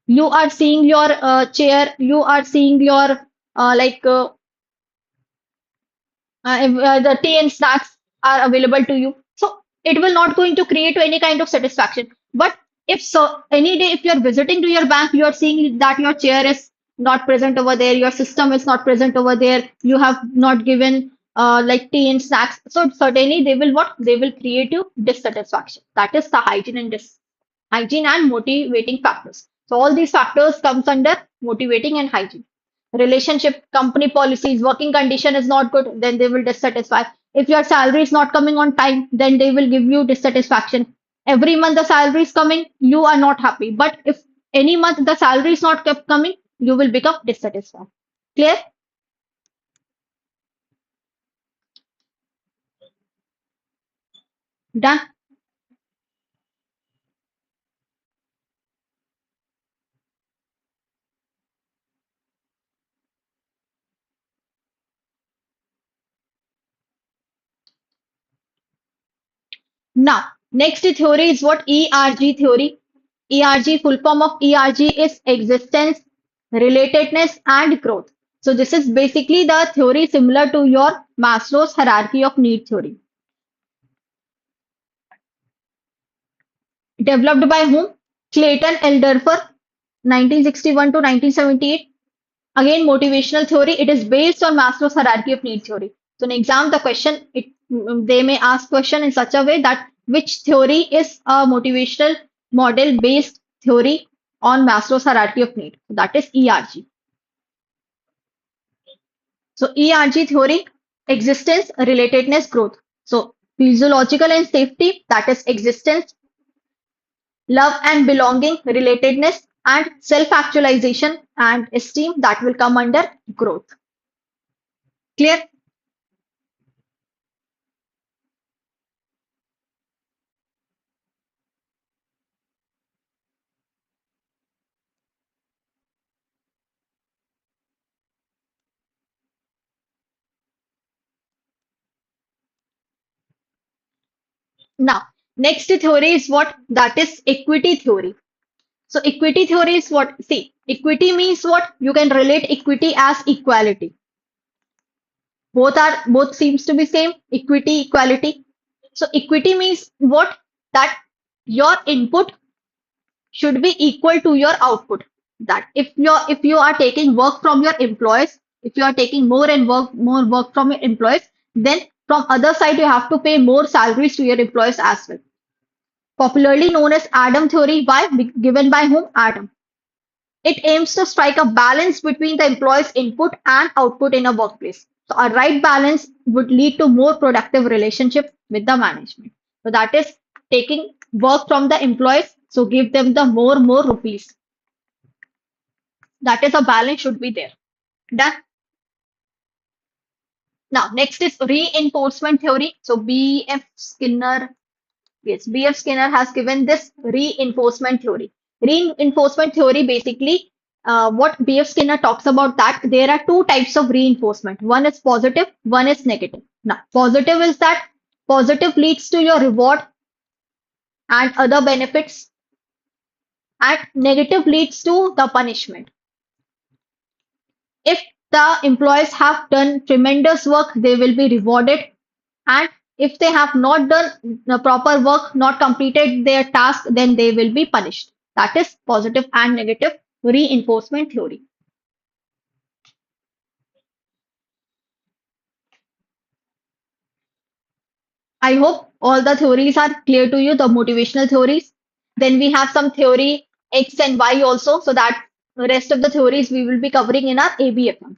A: you are seeing your chair, you are seeing your the tea and snacks are available to you. So it will not going to create any kind of satisfaction. But if so, any day if you are visiting to your bank, you are seeing that your chair is not present over there, your system is not present over there, you have not given like tea and snacks. So certainly they will what? They will create you dissatisfaction. That is the hygiene and motivating factors. So all these factors comes under motivating and hygiene. Relationship, company policies, working condition is not good, then they will dissatisfy. If your salary is not coming on time, then they will give you dissatisfaction. Every month the salary is coming, you are not happy. But if any month the salary is not kept coming, you will become dissatisfied. Clear? Done. Now, next theory is what? ERG theory. ERG, full form of ERG is existence, relatedness, and growth. So this is basically the theory similar to your Maslow's hierarchy of need theory. Developed by whom? Clayton Elderfer, 1961 to 1978. Again, motivational theory. It is based on Maslow's hierarchy of need theory. So in exam, the question, they may ask question in such a way that which theory is a motivational model based theory on Maslow's hierarchy of need. So that is ERG. So ERG theory, existence, relatedness, growth. So physiological and safety, that is existence, love and belonging, relatedness, and self-actualization and esteem, that will come under growth. Clear? Now, next theory is what? That is equity theory. So equity theory is what? See, equity means what? You can relate equity as equality. Both seems to be same. Equity, equality. So equity means what? That your input should be equal to your output. That if you are taking work from your employees, if you are taking more work from your employees, then from other side you have to pay more salaries to your employees as well. Popularly known as Adam theory, by given by whom? Adam. It aims to strike a balance between the employee's input and output in a workplace. So a right balance would lead to more productive relationship with the management. So that is taking work from the employees, so give them the more rupees. That is a balance should be there. Done. Now, next is reinforcement theory. So, B.F. Skinner, yes, B.F. Skinner has given this reinforcement theory. Reinforcement theory basically, what B.F. Skinner talks about that there are two types of reinforcement. One is positive, one is negative. Now, positive is that positive leads to your reward and other benefits, and negative leads to the punishment. If the employees have done tremendous work, they will be rewarded. And if they have not done the proper work, not completed their task, then they will be punished. That is positive and negative reinforcement theory. I hope all the theories are clear to you, the motivational theories. Then we have some theory X and Y also, so that the rest of the theories we will be covering in our ABFM.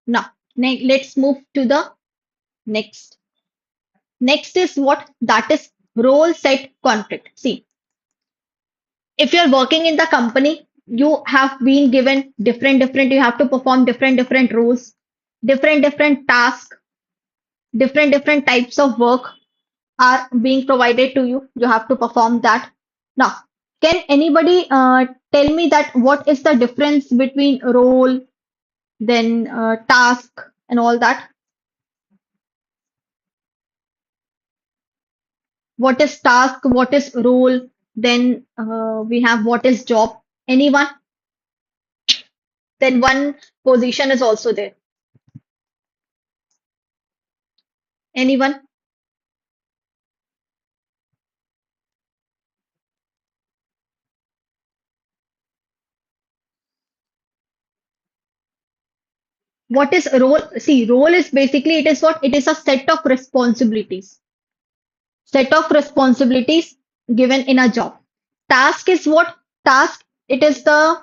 A: Now, let's move to the next. Next is what? That is role set conflict. See, if you're working in the company, you have been given different, you have to perform different roles, different tasks, different types of work are being provided to you. You have to perform that. Now, can anybody tell me that what is the difference between role, then task, and all that? What is task? What is role? Then we have what is job? Anyone? Then one position is also there. Anyone? What is role? See, role is basically it is what? It is a set of responsibilities. Set of responsibilities given in a job. Task is what? Task, it is the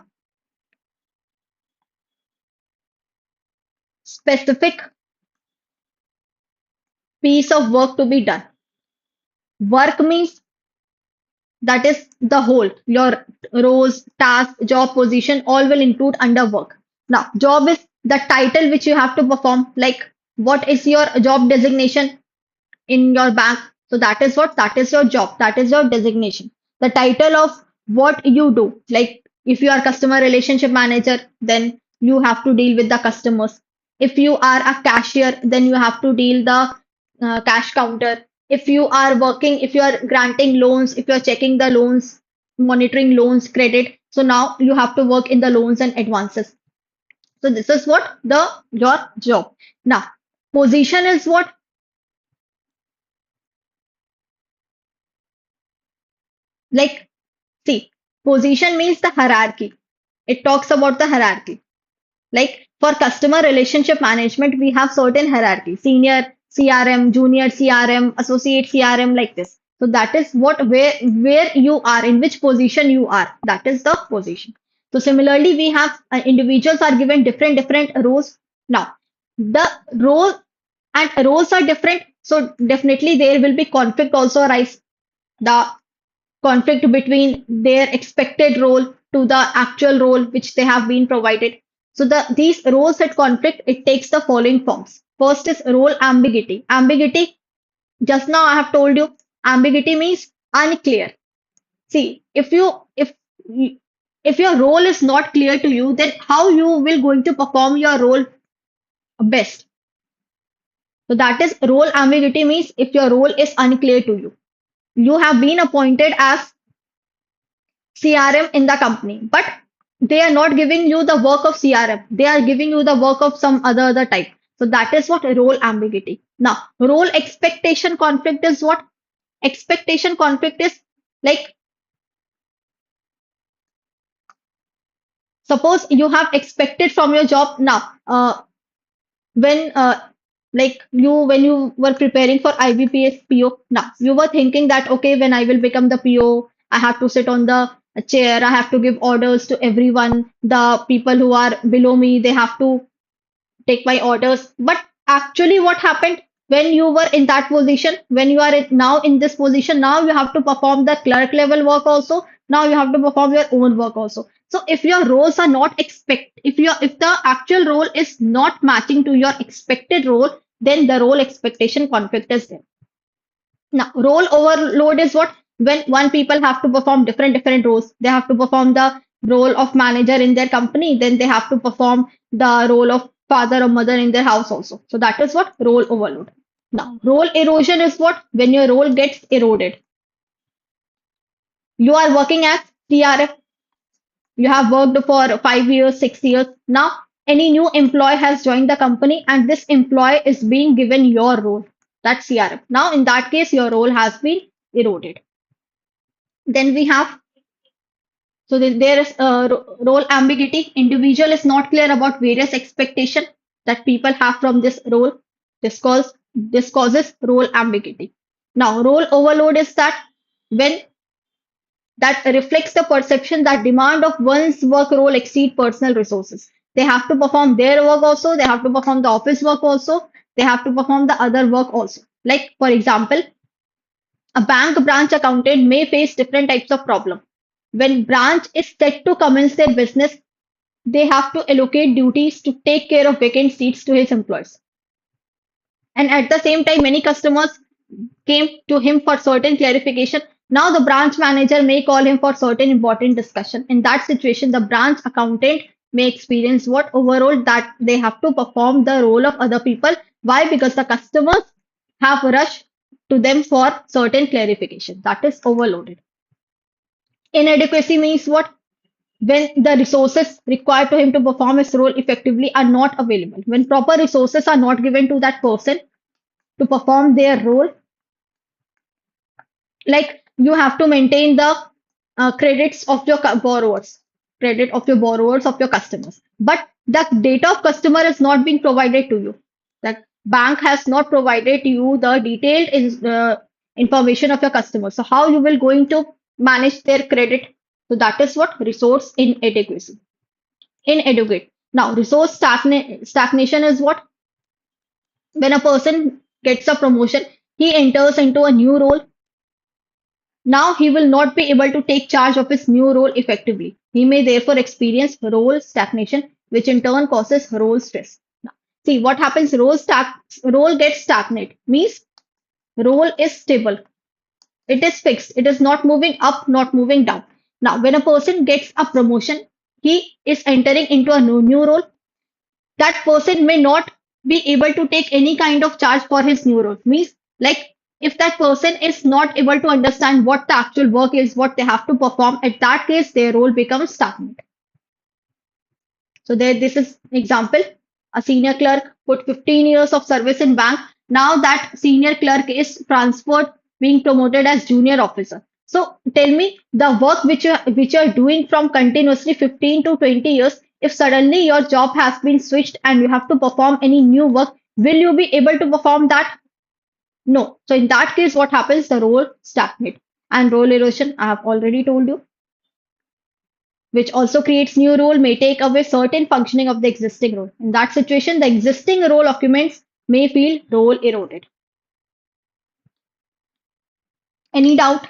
A: specific piece of work to be done. Work means that is the whole. Your roles, task, job position, all will include under work. Now, job is the title which you have to perform. Like, what is your job designation in your bank? So that is what? That is your job. That is your designation. The title of what you do. Like, if you are customer relationship manager, then you have to deal with the customers. If you are a cashier, then you have to deal the cash counter. If you are working, if you are granting loans, if you are checking the loans, monitoring loans, credit. So now you have to work in the loans and advances. So this is what the your job. Now, position is what? Like, see, position means the hierarchy. It talks about the hierarchy. Like for customer relationship management, we have certain hierarchy, senior CRM, junior CRM, associate CRM, like this. So that is what where you are, in which position you are. That is the position. So similarly, we have individuals are given different roles. Now, the role and roles are different. So definitely there will be conflict also arise. The conflict between their expected role to the actual role which they have been provided. So these roles at conflict, it takes the following forms. First is role ambiguity. Ambiguity, just now I have told you, ambiguity means unclear. See, if your role is not clear to you, then how you will going to perform your role best? So that is role ambiguity means if your role is unclear to you. You have been appointed as CRM in the company, but they are not giving you the work of CRM. They are giving you the work of some other type. So that is what role ambiguity. Now, role expectation conflict is what? Expectation conflict is like, suppose you have expected from your job now. When like you when you were preparing for IBPS PO, now you were thinking that okay, when I will become the PO, I have to sit on the chair, I have to give orders to everyone. The people who are below me, they have to take my orders. But actually, what happened when you were in that position, when you are now in this position, now you have to perform the clerk level work also. Now you have to perform your own work also. So if your roles are not if the actual role is not matching to your expected role, then the role expectation conflict is there. Now, role overload is what? When one people have to perform different roles. They have to perform the role of manager in their company, then they have to perform the role of father or mother in their house also. So that is what role overload. Now, role erosion is what? When your role gets eroded. You are working as TRF. You have worked for 5 years, 6 years. Now, any new employee has joined the company and this employee is being given your role. That's CRF. Now, in that case, your role has been eroded. Then we have, so there is role ambiguity. Individual is not clear about various expectation that people have from this role. This causes role ambiguity. Now, role overload is that when that reflects the perception that demand of one's work role exceed personal resources. They have to perform their work also. They have to perform the office work also. They have to perform the other work also. Like for example, a bank branch accountant may face different types of problem. When branch is set to commence their business, they have to allocate duties to take care of vacant seats to his employees. And at the same time, many customers came to him for certain clarification. Now the branch manager may call him for certain important discussion. In that situation, the branch accountant may experience what overall that they have to perform the role of other people. Why? Because the customers have rushed to them for certain clarification. That is overloaded. Inadequacy means what? When the resources required to him to perform his role effectively are not available. When proper resources are not given to that person to perform their role, like you have to maintain the credits of your borrowers, credit of your borrowers, of your customers. But the data of customer is not being provided to you. The bank has not provided you the detailed information of your customers. So how you will going to manage their credit? So that is what resource inadequacy. Inadequate. Now, stagnation is what? When a person gets a promotion, he enters into a new role. Now he will not be able to take charge of his new role effectively. He may therefore experience role stagnation, which in turn causes role stress. Now, see what happens, role gets stagnant, means role is stable. It is fixed. It is not moving up, not moving down. Now, when a person gets a promotion, he is entering into a new role. That person may not be able to take any kind of charge for his new role. Means, like, if that person is not able to understand what the actual work is, what they have to perform, at that case, their role becomes stagnant. So there, this is example. A senior clerk put 15 years of service in bank. Now that senior clerk is transferred, being promoted as junior officer. So tell me, the work which you are doing from continuously 15 to 20 years, if suddenly your job has been switched and you have to perform any new work, will you be able to perform that? No. So in that case, what happens? The role stagnate. And role erosion, I have already told you, which also creates new role, may take away certain functioning of the existing role. In that situation, the existing role occupants may feel role eroded. Any doubt?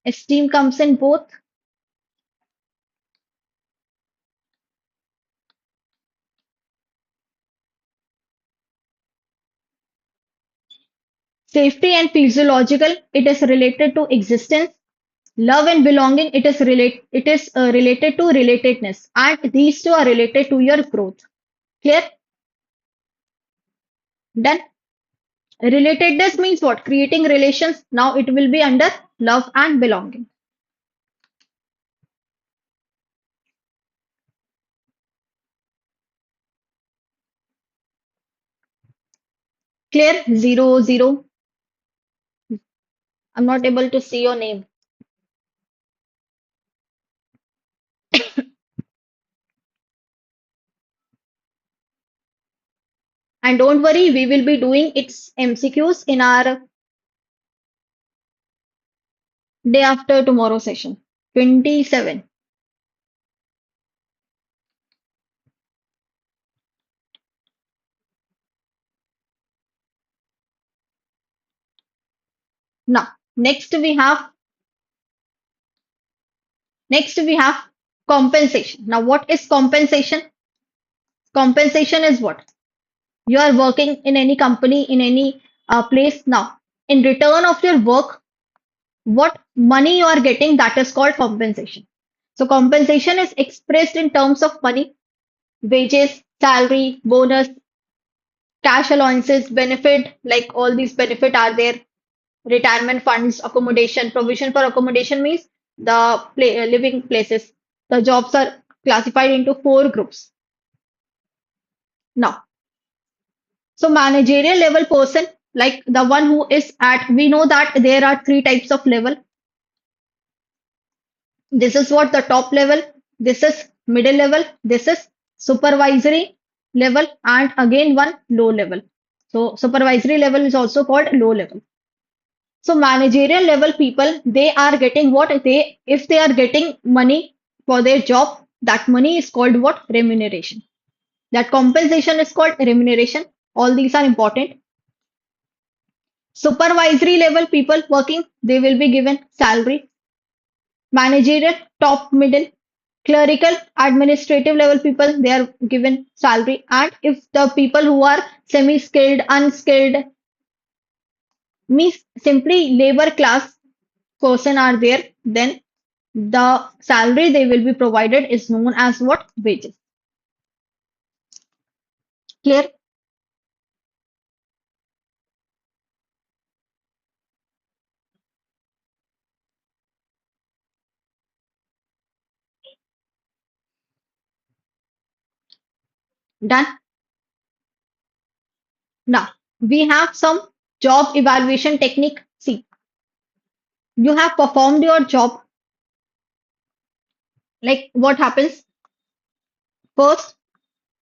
A: Esteem comes in both safety and physiological. It is related to existence. Love and belonging. It is related to relatedness, and these two are related to your growth. Clear? Done. Relatedness means what? Creating relations. Now it will be under love and belonging. Clear? Zero, zero. I'm not able to see your name. And don't worry, we will be doing its MCQs in our day after tomorrow session. 27. Now, next we have compensation. Now, what is compensation? Compensation is what? You are working in any company, in any place. Now, in return of your work, what money you are getting, that is called compensation. So, compensation is expressed in terms of money, wages, salary, bonus, cash allowances, benefit, like all these benefit are there, retirement funds, accommodation, provision for accommodation means the living places. The jobs are classified into four groups. Now, so managerial level person, like the one who is at, we know that there are three types of level. This is what the top level, this is middle level, this is supervisory level, and again one low level. So supervisory level is also called low level. So managerial level people, they are getting what they, if they are getting money for their job, that money is called what? Remuneration. That compensation is called remuneration. All these are important. Supervisory level people working, they will be given salary. Managerial, top, middle, clerical, administrative level people, they are given salary. And if the people who are semi-skilled, unskilled, means simply labor class person are there, then the salary they will be provided is known as what? Wages. Clear? Done? Now, we have some job evaluation technique. See, you have performed your job. Like what happens? First,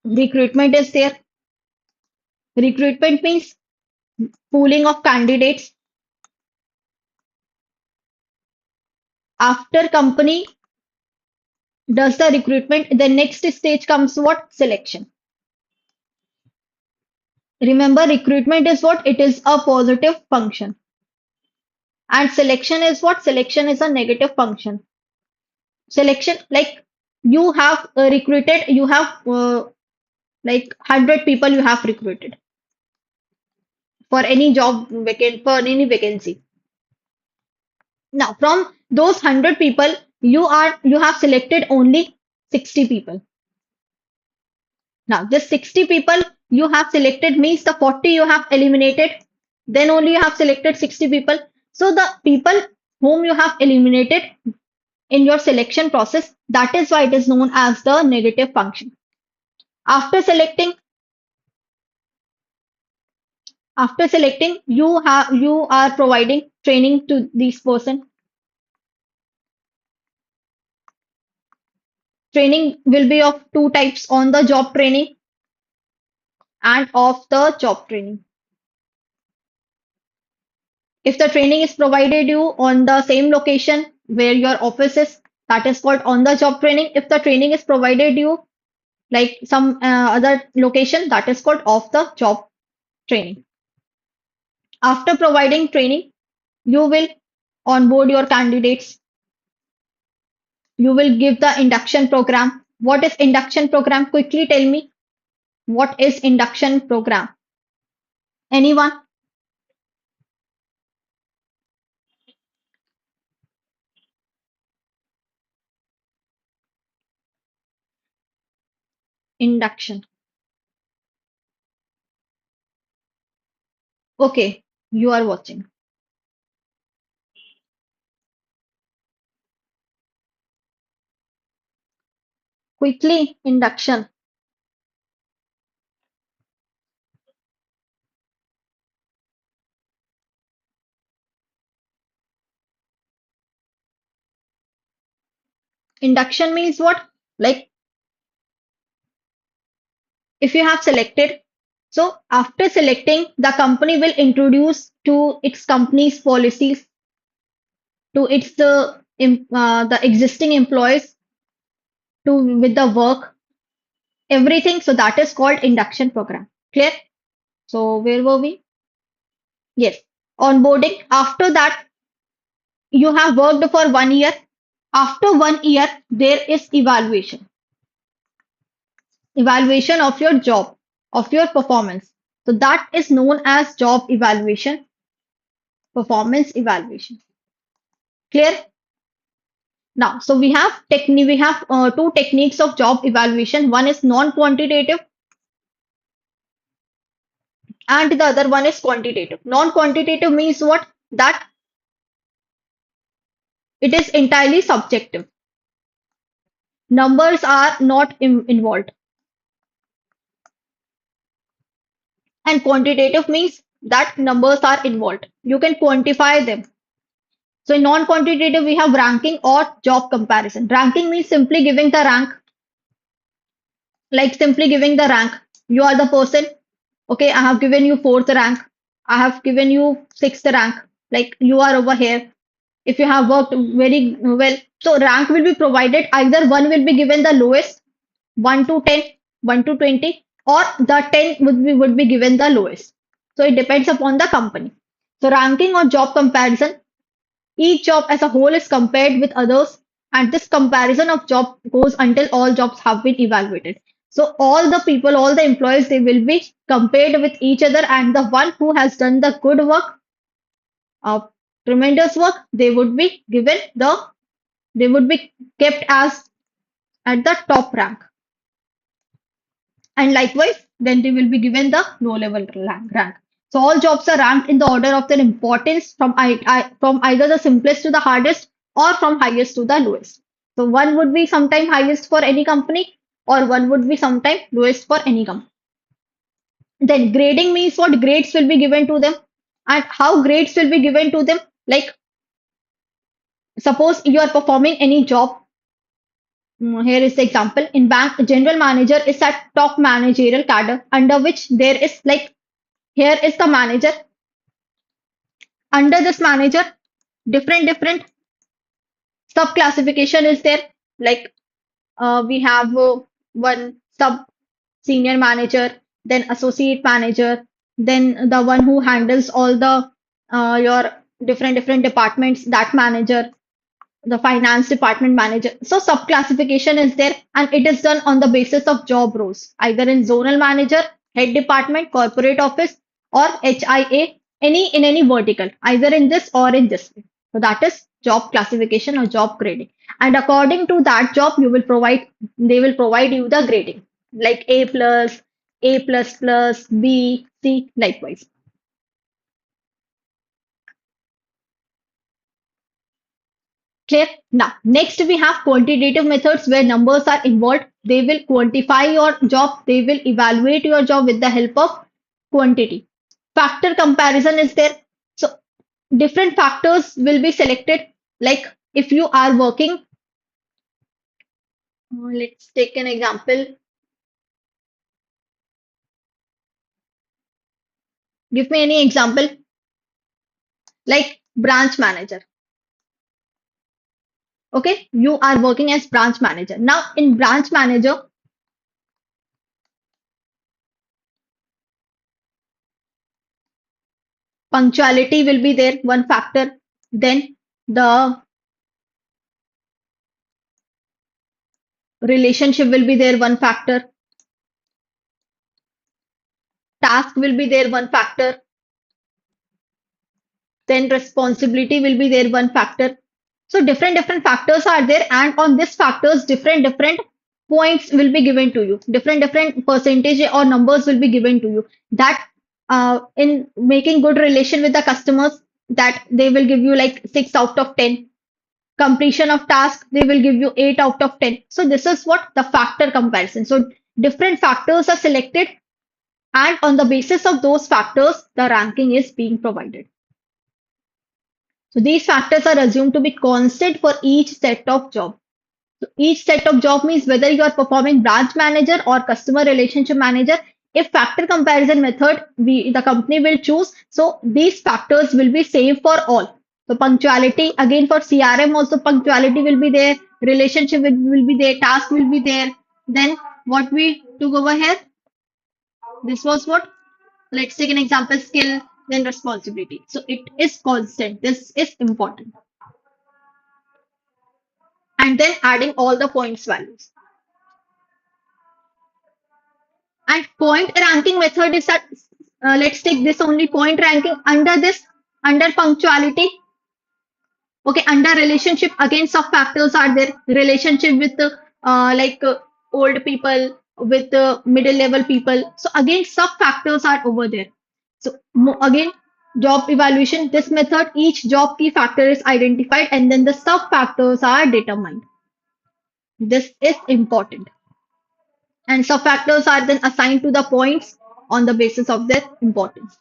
A: recruitment is there. Recruitment means pooling of candidates. After company does the recruitment, the next stage comes what? Selection. Remember, recruitment is what? It is a positive function. And selection is what? Selection is a negative function. Selection, like you have recruited, you have like 100 people you have recruited for any job vacant, for any vacancy. Now, from those 100 people, you have selected only 60 people. Now, this 60 people you have selected means the 40 you have eliminated. Then only you have selected 60 people. So the people whom you have eliminated in your selection process, that is why it is known as the negative function. After selecting, you are providing training to this person. Training will be of two types: on the job training and off the job training. If the training is provided you on the same location where your office is, that is called on the job training. If the training is provided you like some other location, that is called off the job training. After providing training, you will onboard your candidates. You will give the induction program. What is induction program? Quickly tell me. What is induction program? Anyone? Induction. Okay, you are watching. Quickly, induction. Induction means what? Like if you have selected So after selecting, the company will introduce to its company's policies, to its the existing employees, to with the work, everything. So that is called induction program. Clear? So where were we? Yes. Onboarding. After that, you have worked for 1 year. After 1 year, there is evaluation. Evaluation of your job, of your performance. So that is known as job evaluation, performance evaluation. Clear? Now, so we have two techniques of job evaluation. One is non-quantitative and the other one is quantitative. Non-quantitative means what? That it is entirely subjective. Numbers are not involved. And quantitative means that numbers are involved. You can quantify them. So in non-quantitative, we have ranking or job comparison. Ranking means simply giving the rank, like simply giving the rank. You are the person. Okay, I have given you fourth rank. I have given you sixth rank. Like you are over here. If you have worked very well, so rank will be provided. Either one will be given the lowest, 1 to 10, 1 to 20, or the 10 would be given the lowest. So it depends upon the company. So ranking or job comparison, each job as a whole is compared with others, and this comparison of job goes until all jobs have been evaluated. So all the people, all the employees, they will be compared with each other, and the one who has done the good work, tremendous work, they would be kept as at the top rank. And likewise, then they will be given the low level rank. So all jobs are ranked in the order of their importance from either the simplest to the hardest or from highest to the lowest. So one would be sometime highest for any company or one would be sometime lowest for any company. Then grading means what? Grades will be given to them. And how grades will be given to them? Like suppose you are performing any job. Here is the example. In bank, general manager is at top managerial cadre under which there is like here is the manager. Under this manager, different sub classification is there. Like we have one sub senior manager, then associate manager, then the one who handles all the your different departments, that manager, the finance department manager. So sub classification is there and it is done on the basis of job roles, either in zonal manager, head department, corporate office, or HIA, in any vertical, either in this or in this way. So that is job classification or job grading. And according to that job, they will provide you the grading like A plus, A plus plus, B, C, likewise. Clear? Now, next we have quantitative methods where numbers are involved. They will quantify your job. They will evaluate your job with the help of quantity. Factor comparison is there. So, different factors will be selected. Like if you are working, let's take an example. Give me any example. Like branch manager. Okay, you are working as branch manager. Now, in branch manager, punctuality will be there, one factor. Then the relationship will be there, one factor. Task will be there, one factor. Then responsibility will be there, one factor. So different factors are there, and on these factors, different points will be given to you. Different percentage or numbers will be given to you. That in making good relation with the customers, that they will give you like 6 out of 10. Completion of task, they will give you 8 out of 10. So this is what the factor comparison. So different factors are selected, and on the basis of those factors, the ranking is being provided. So these factors are assumed to be constant for each set of job. So each set of job means whether you are performing branch manager or customer relationship manager, if factor comparison method the company will choose, so these factors will be same for all. So punctuality again for CRM also punctuality will be there, relationship will be there, task will be there. Then what we took over here, this was what? Let's take an example, skill, then responsibility. So it is constant. This is important. And then adding all the points values. And point ranking method is that let's take this only point ranking under this, under punctuality. Okay, under relationship, again, sub factors are there. Relationship with old people, with middle level people. So again, sub factors are over there. So again, job evaluation, this method, each job key factor is identified and then the sub factors are determined. This is important. And sub factors are then assigned to the points on the basis of their importance.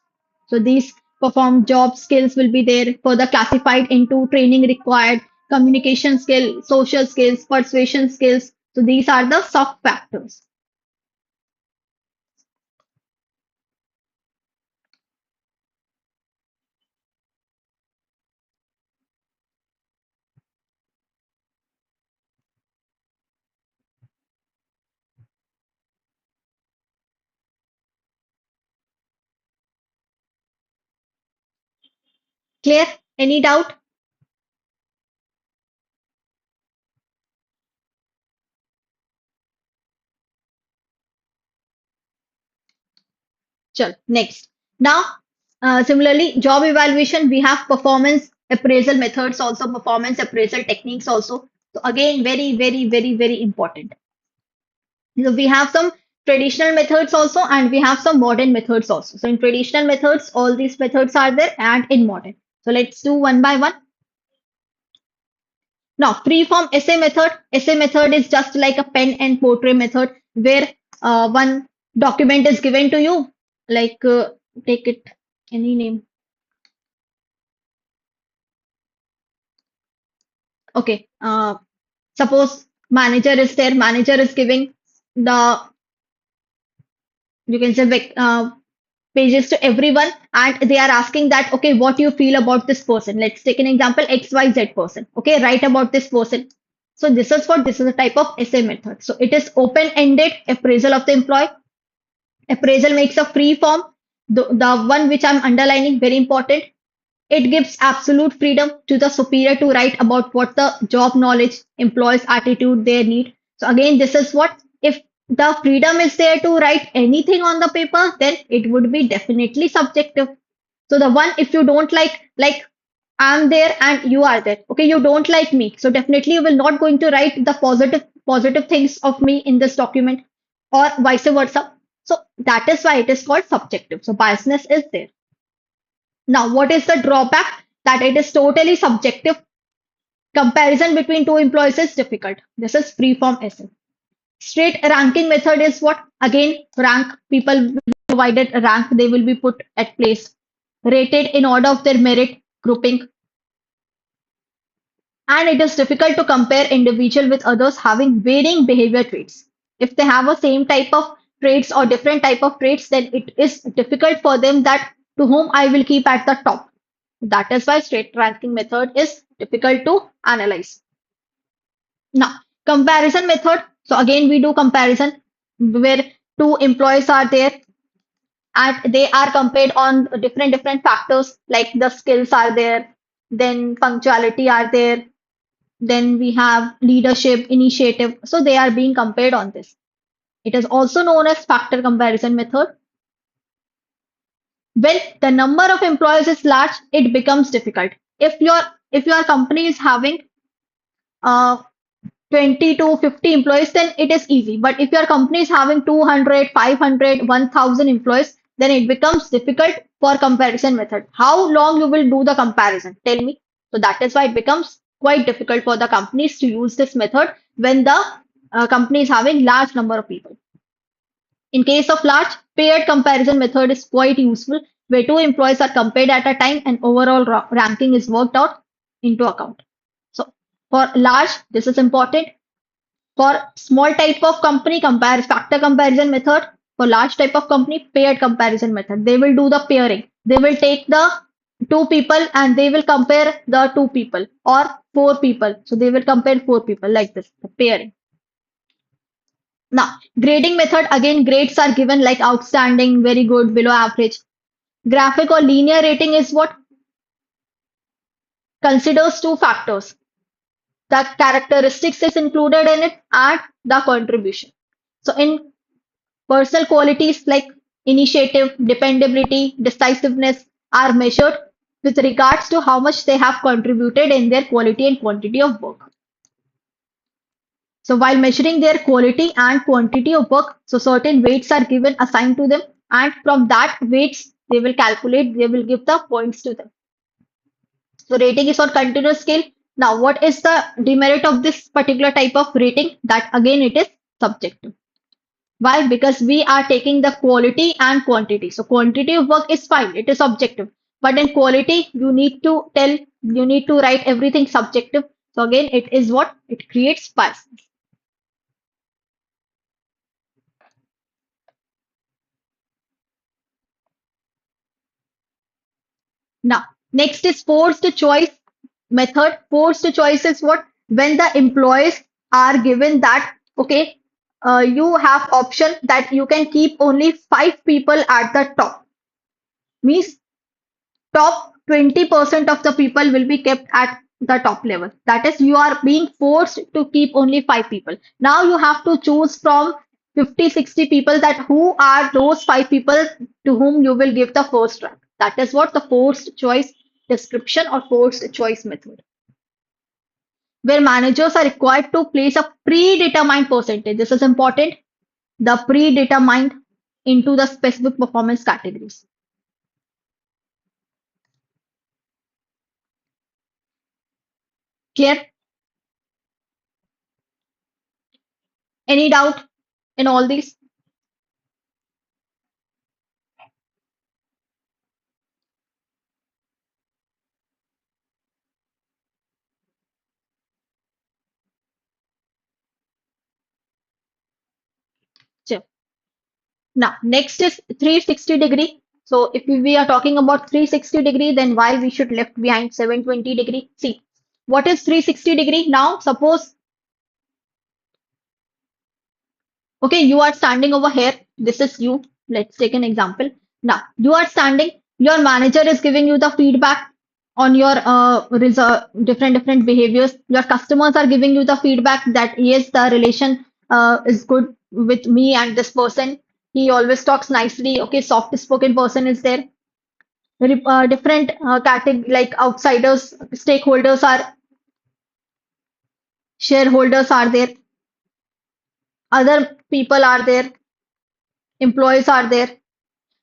A: So these perform job skills will be there, further classified into training required, communication skill, social skills, persuasion skills. So these are the sub factors. Clear? Any doubt? Sure. Next. Now, similarly, job evaluation, we have performance appraisal methods, also performance appraisal techniques also. So again, very, very, very, very important. So we have some traditional methods also and we have some modern methods also. So in traditional methods, all these methods are there and in modern. So let's do one by one. Now, free-form essay method. Essay method is just like a pen and portrait method where one document is given to you, like take it any name. Okay, suppose manager is there, manager is giving the, you can say, pages to everyone and they are asking that, okay, what do you feel about this person? Let's take an example, XYZ person. Okay, write about this person. So this is what, this is a type of essay method. So it is open-ended appraisal of the employee. Appraisal makes a free form. The one which I'm underlining, very important. It gives absolute freedom to the superior to write about what the job knowledge, employees' attitude they need. So again, this is what, if the freedom is there to write anything on the paper, then it would be definitely subjective. So the one, if you don't like I'm there and you are there. Okay, you don't like me. So definitely you will not going to write the positive things of me in this document or vice versa. So that is why it is called subjective. So biasness is there. Now, what is the drawback? That it is totally subjective. Comparison between two employees is difficult. This is free-form essay. Straight ranking method is what? Again, rank, people will be provided a rank, they will be put at place, rated in order of their merit grouping. And it is difficult to compare individual with others having varying behavior traits. If they have a same type of traits or different type of traits, then it is difficult for them that to whom I will keep at the top. That is why straight ranking method is difficult to analyze. Now, comparison method. So again, we do comparison where two employees are there and they are compared on different factors like the skills are there, then punctuality are there, then we have leadership, initiative. So they are being compared on this. It is also known as factor comparison method. When the number of employees is large, it becomes difficult. If your company is having uh, 20 to 50 employees, then it is easy. But if your company is having 200, 500, 1000 employees, then it becomes difficult for comparison method. How long you will do the comparison? Tell me. So that is why it becomes quite difficult for the companies to use this method when the company is having large number of people. In case of large, paired comparison method is quite useful where two employees are compared at a time and overall ranking is worked out into account. So for large, this is important. For small type of company, compare factor comparison method. For large type of company, paired comparison method. They will do the pairing. They will take the two people and they will compare the two people or four people. So they will compare four people like this, the pairing. Now, grading method, again, grades are given like outstanding, very good, below average. Graphic or linear rating is what considers two factors. The characteristics is included in it and the contribution. So in personal qualities like initiative, dependability, decisiveness are measured with regards to how much they have contributed in their quality and quantity of work. So while measuring their quality and quantity of work, so certain weights are given assigned to them, and from that weights they will calculate, they will give the points to them. So rating is on continuous scale. Now, what is the demerit of this particular type of rating? That again it is subjective. Why? Because we are taking the quality and quantity. So quantity of work is fine, it is objective. But in quality, you need to tell, you need to write everything subjective. So again, it is what? It creates bias. Now, next is forced choice method. Forced choice is what? When the employees are given that, okay, you have option that you can keep only five people at the top. Means top 20% of the people will be kept at the top level. That is, you are being forced to keep only five people. Now you have to choose from 50, 60 people that who are those five people to whom you will give the first rank. That is what the forced choice description or forced choice method, where managers are required to place a predetermined percentage. This is important. The predetermined into the specific performance categories. Clear? Any doubt in all these? Sure. Now, next is 360-degree. So, if we are talking about 360-degree, then why we should left behind 720-degree? See, what is 360-degree? Now, suppose, okay, you are standing over here. This is you. Let's take an example. Now, you are standing. Your manager is giving you the feedback on your different behaviors. Your customers are giving you the feedback that yes, the relation is good with me and this person. He always talks nicely. Okay, soft spoken person is there. Different category like outsiders, stakeholders are shareholders are there, other people are there, employees are there.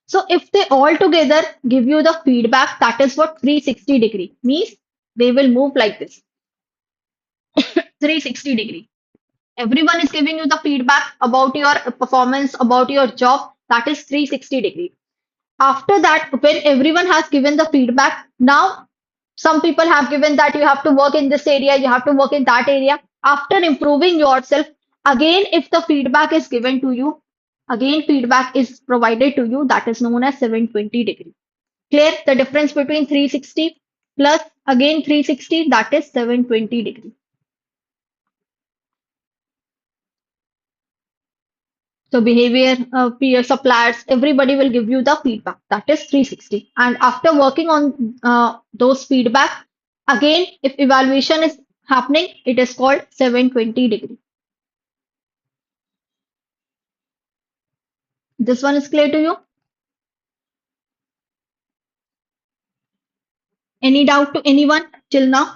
A: So if they all together give you the feedback, that is what 360-degree means. They will move like this, 360-degree. Everyone is giving you the feedback about your performance, about your job. That is 360-degree. After that, when everyone has given the feedback, now some people have given that you have to work in this area, you have to work in that area. After improving yourself, again, if the feedback is given to you, again, feedback is provided to you, that is known as 720-degree. Clear the difference between 360 plus again 360, that is 720-degree. So behavior, peer suppliers, everybody will give you the feedback. That is 360. And after working on those feedback, again, if evaluation is happening, it is called 720-degree. This one is clear to you? Any doubt to anyone till now?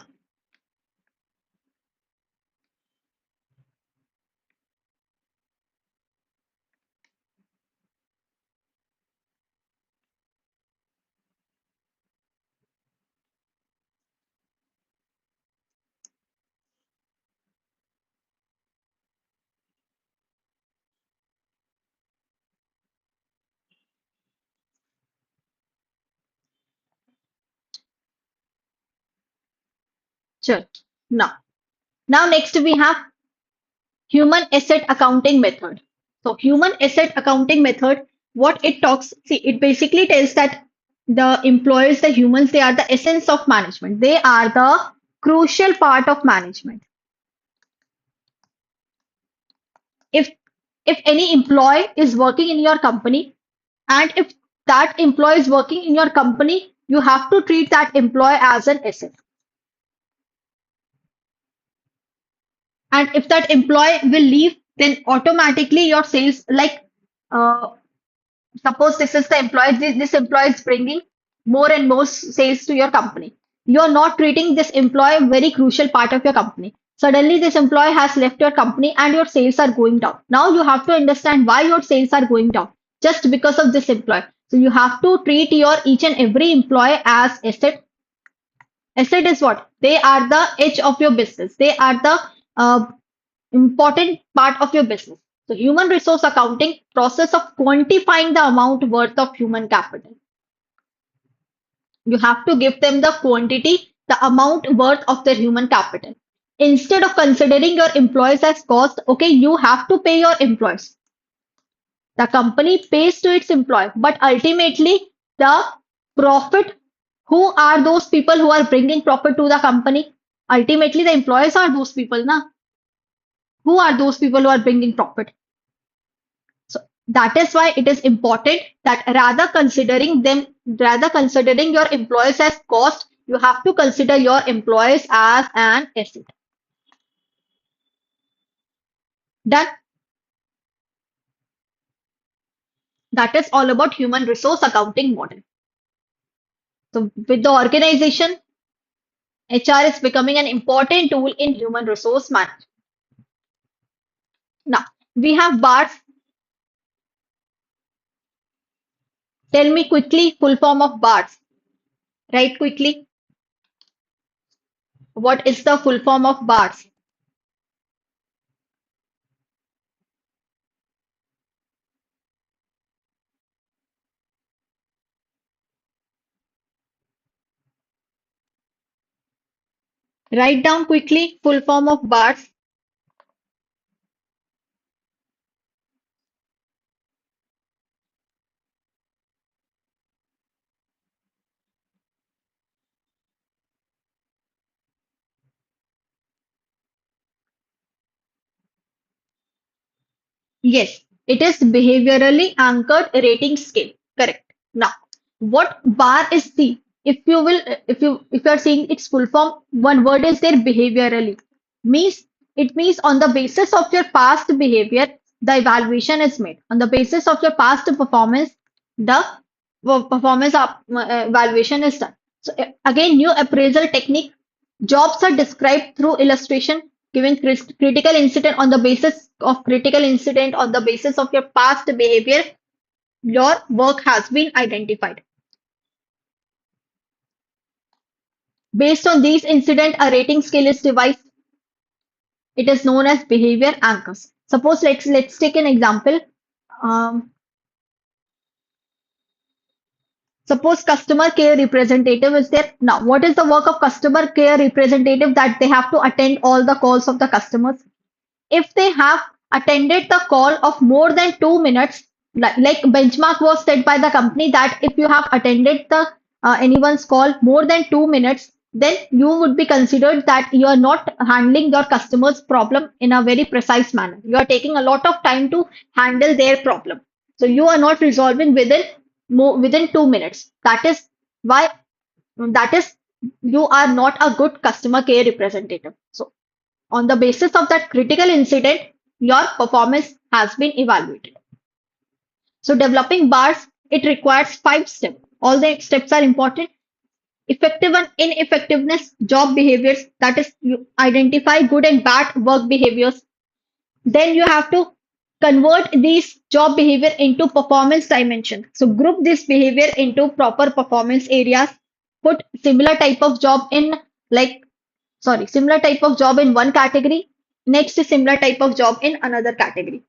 A: Sure. Now, next we have human asset accounting method. So human asset accounting method, what it talks, see, it basically tells that the employees, the humans, they are the essence of management. They are the crucial part of management. If if any employee is working in your company, and if that employee is working in your company, you have to treat that employee as an asset. And if that employee will leave, then automatically your sales, like uh, suppose this is the employee, this employee is bringing more and more sales to your company. You're not treating this employee a very crucial part of your company. Suddenly, this employee has left your company and your sales are going down. Now you have to understand why your sales are going down just because of this employee. So you have to treat your each and every employee as asset. Asset is what? They are the edge of your business. They are the important part of your business. So human resource accounting process of quantifying the amount worth of human capital. You have to give them the quantity, the amount worth of their human capital. Instead of considering your employees as cost, okay, you have to pay your employees. The company pays to its employee, but ultimately the profit, who are those people who are bringing profit to the company? Ultimately, the employees are those people, na? Who are those people who are bringing profit? So that is why it is important that rather considering your employees as cost, you have to consider your employees as an asset. That that is all about human resource accounting model. So with the organization, HR is becoming an important tool in human resource management. Now we have bars. Tell me quickly full form of bars. Write quickly. What is the full form of bars? Write down quickly full form of bars. Yes, it is behaviorally anchored rating scale. Correct. Now, what bar is the? If you are seeing its full form, one word is there, behaviorally. Means it means on the basis of your past behavior, the evaluation is made. On the basis of your past performance, the performance evaluation is done. So again, new appraisal technique. Jobs are described through illustration, giving critical incident on the basis of critical incident on the basis of your past behavior. Your work has been identified. Based on these incident, a rating scale is devised. It is known as behavior anchors. Suppose let's take an example. Um, Suppose customer care representative is there. Now, what is the work of customer care representative? That they have to attend all the calls of the customers. If they have attended the call of more than 2 minutes, like benchmark was set by the company that if you have attended the anyone's call more than 2 minutes, then you would be considered that you are not handling your customer's problem in a very precise manner. You are taking a lot of time to handle their problem. So you are not resolving within 2 minutes. That is why that is you are not a good customer care representative. So on the basis of that critical incident, your performance has been evaluated. So developing bars, it requires 5 steps. All the steps are important. Effective and ineffectiveness job behaviors, that is, you identify good and bad work behaviors. Then you have to convert these job behavior into performance dimension. So group this behavior into proper performance areas. Put similar type of job in like similar type of job in one category. Next is similar type of job in another category.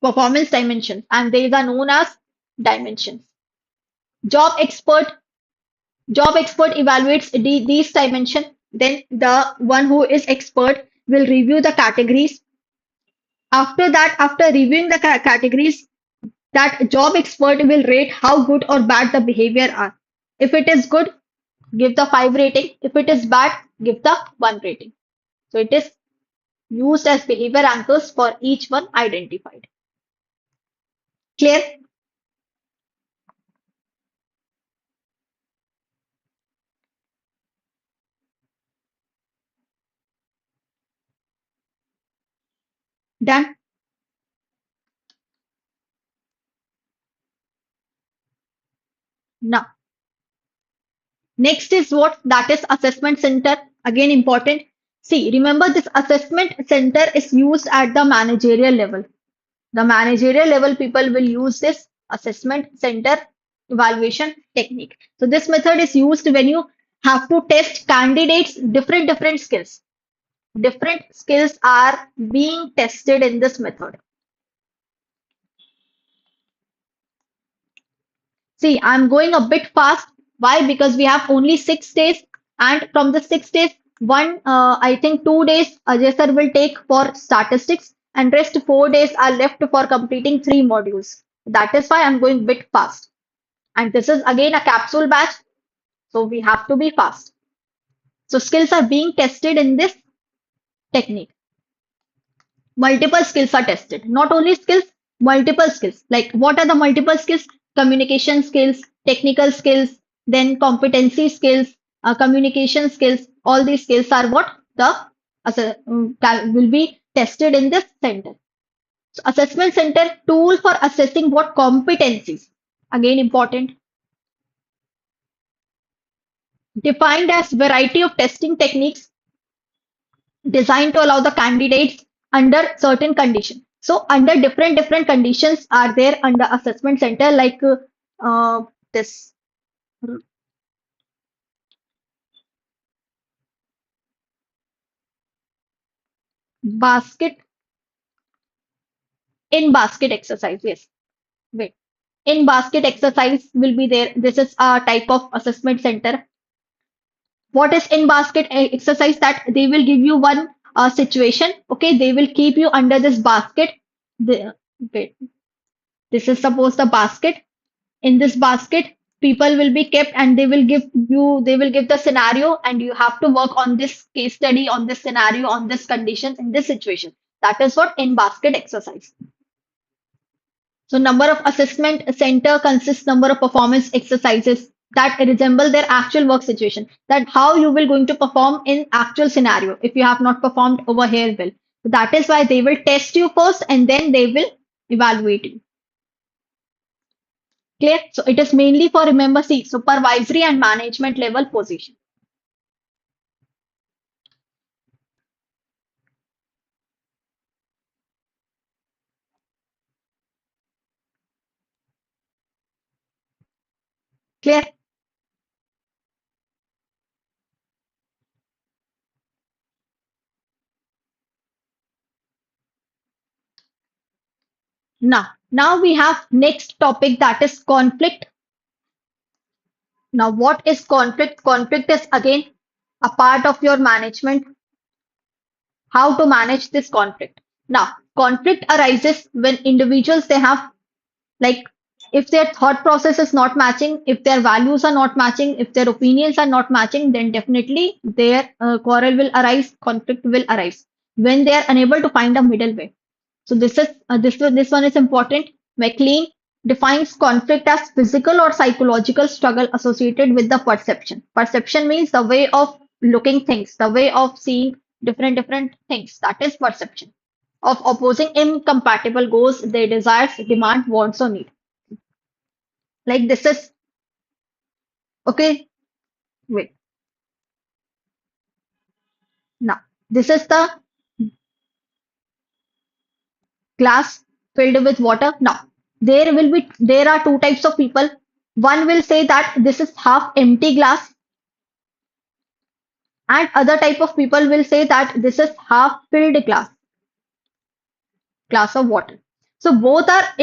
A: Performance dimensions, and these are known as dimensions. Job expert, job expert evaluates these dimensions. Then the one who is expert will review the categories. After that, after reviewing the categories, that job expert will rate how good or bad the behavior are. If it is good, give the 5 rating. If it is bad, give the 1 rating. So it is used as behavior anchors for each one identified. Clear? Done? Now, next is what? That is assessment center. Again, important. See, remember this assessment center is used at the managerial level. The managerial level people will use this assessment center evaluation technique. So this method is used when you have to test candidates different skills. Different skills are being tested in this method. See, I'm going a bit fast. Why? Because we have only 6 days, and from the 6 days, I think 2 days Ajay sir will take for statistics, and rest 4 days are left for completing 3 modules. That is why I'm going bit fast. And this is again a capsule batch, so we have to be fast. So skills are being tested in this technique. Multiple skills are tested. Not only skills, multiple skills. Like what are the multiple skills? Communication skills, technical skills, then competency skills, communication skills. All these skills are what the will be tested in this center. So assessment center tool for assessing what competencies. Again important. Defined as variety of testing techniques designed to allow the candidates under certain conditions. So under different conditions are there under assessment center like this basket in basket exercise. Yes, wait. In basket exercise will be there. This is a type of assessment center. What is in basket exercise? That they will give you one situation. Okay, they will keep you under this basket. Wait, this is suppose the basket. In this basket people will be kept and they will give the scenario and you have to work on this case study, on this scenario, on this condition, in this situation. That is what in basket exercise. So number of assessment center consists number of performance exercises that resemble their actual work situation, that how you will going to perform in actual scenario if you have not performed over here well. So that is why they will test you first and then they will evaluate you. Clear? So it is mainly for, remember, see, supervisory and management level position. Clear? Now we have next topic, that is conflict. Now, what is conflict? Conflict is again a part of your management, how to manage this conflict. Now, conflict arises when individuals they have, like, if their thought process is not matching, if their values are not matching, if their opinions are not matching, then definitely their quarrel will arise, conflict will arise when they are unable to find a middle way. So this one is important. McLean defines conflict as physical or psychological struggle associated with the perception. Perception means the way of looking things, the way of seeing different things. That is perception of opposing incompatible goals, their desires, demand, wants, or need. Like this is okay. Wait, now this is the glass filled with water. Now there are two types of people. One will say that this is half empty glass, and other type of people will say that this is half filled glass of water. So both are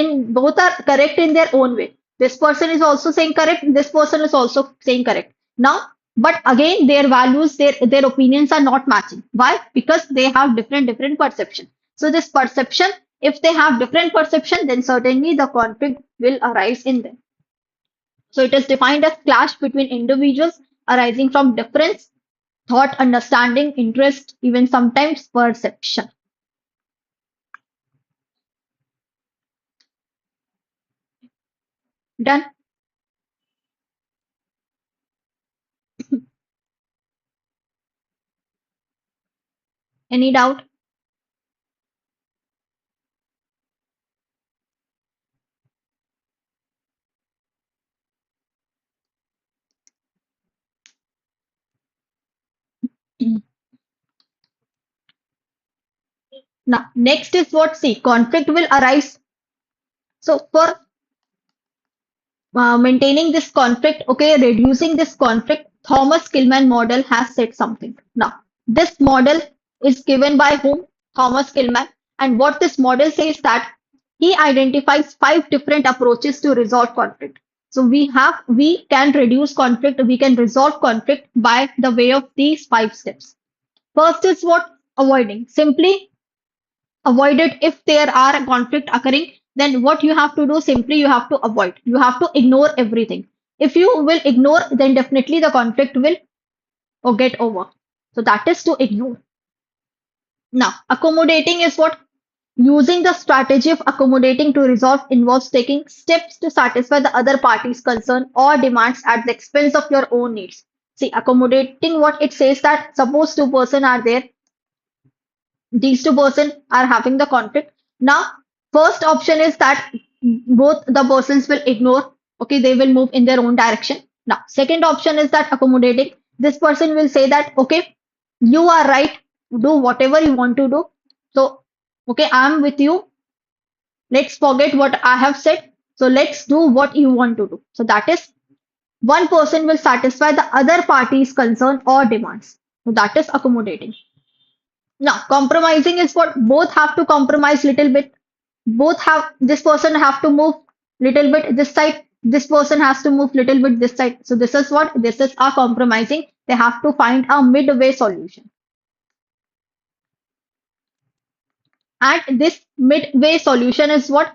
A: correct in their own way. This person is also saying correct, this person is also saying correct. Now, but again their values, their opinions are not matching. Why? Because they have different perception. So this perception, if they have different perception, then certainly the conflict will arise in them. So it is defined as clash between individuals arising from difference, thought, understanding, interest, even sometimes perception. Done? Any doubt? Now, next is what? See, conflict will arise. So for maintaining this conflict, okay, reducing this conflict, Thomas Kilmann model has said something. Now, this model is given by whom? Thomas Kilmann. And what this model says that he identifies 5 different approaches to resolve conflict. So we can reduce conflict, we can resolve conflict by the way of these 5 steps. First is what? Avoiding. Simply avoid it. If there are a conflict occurring, then what you have to do, simply you have to avoid, you have to ignore everything. If you will ignore, then definitely the conflict will get over. So that is to ignore. Now accommodating is what? Using the strategy of accommodating to resolve involves taking steps to satisfy the other party's concern or demands at the expense of your own needs. See, accommodating, what it says that suppose two person are there, these two person are having the conflict. Now, first option is that both the persons will ignore. Okay, they will move in their own direction. Now, second option is that accommodating. This person will say that, okay, you are right, do whatever you want to do. So, okay, I'm with you. Let's forget what I have said. So let's do what you want to do. So that is, one person will satisfy the other party's concern or demands. So that is accommodating. Now, compromising is what? Both have to compromise little bit. Both have, this person have to move little bit this side. This person has to move little bit this side. So this is what? This is a compromising. They have to find a midway solution. And this midway solution is what?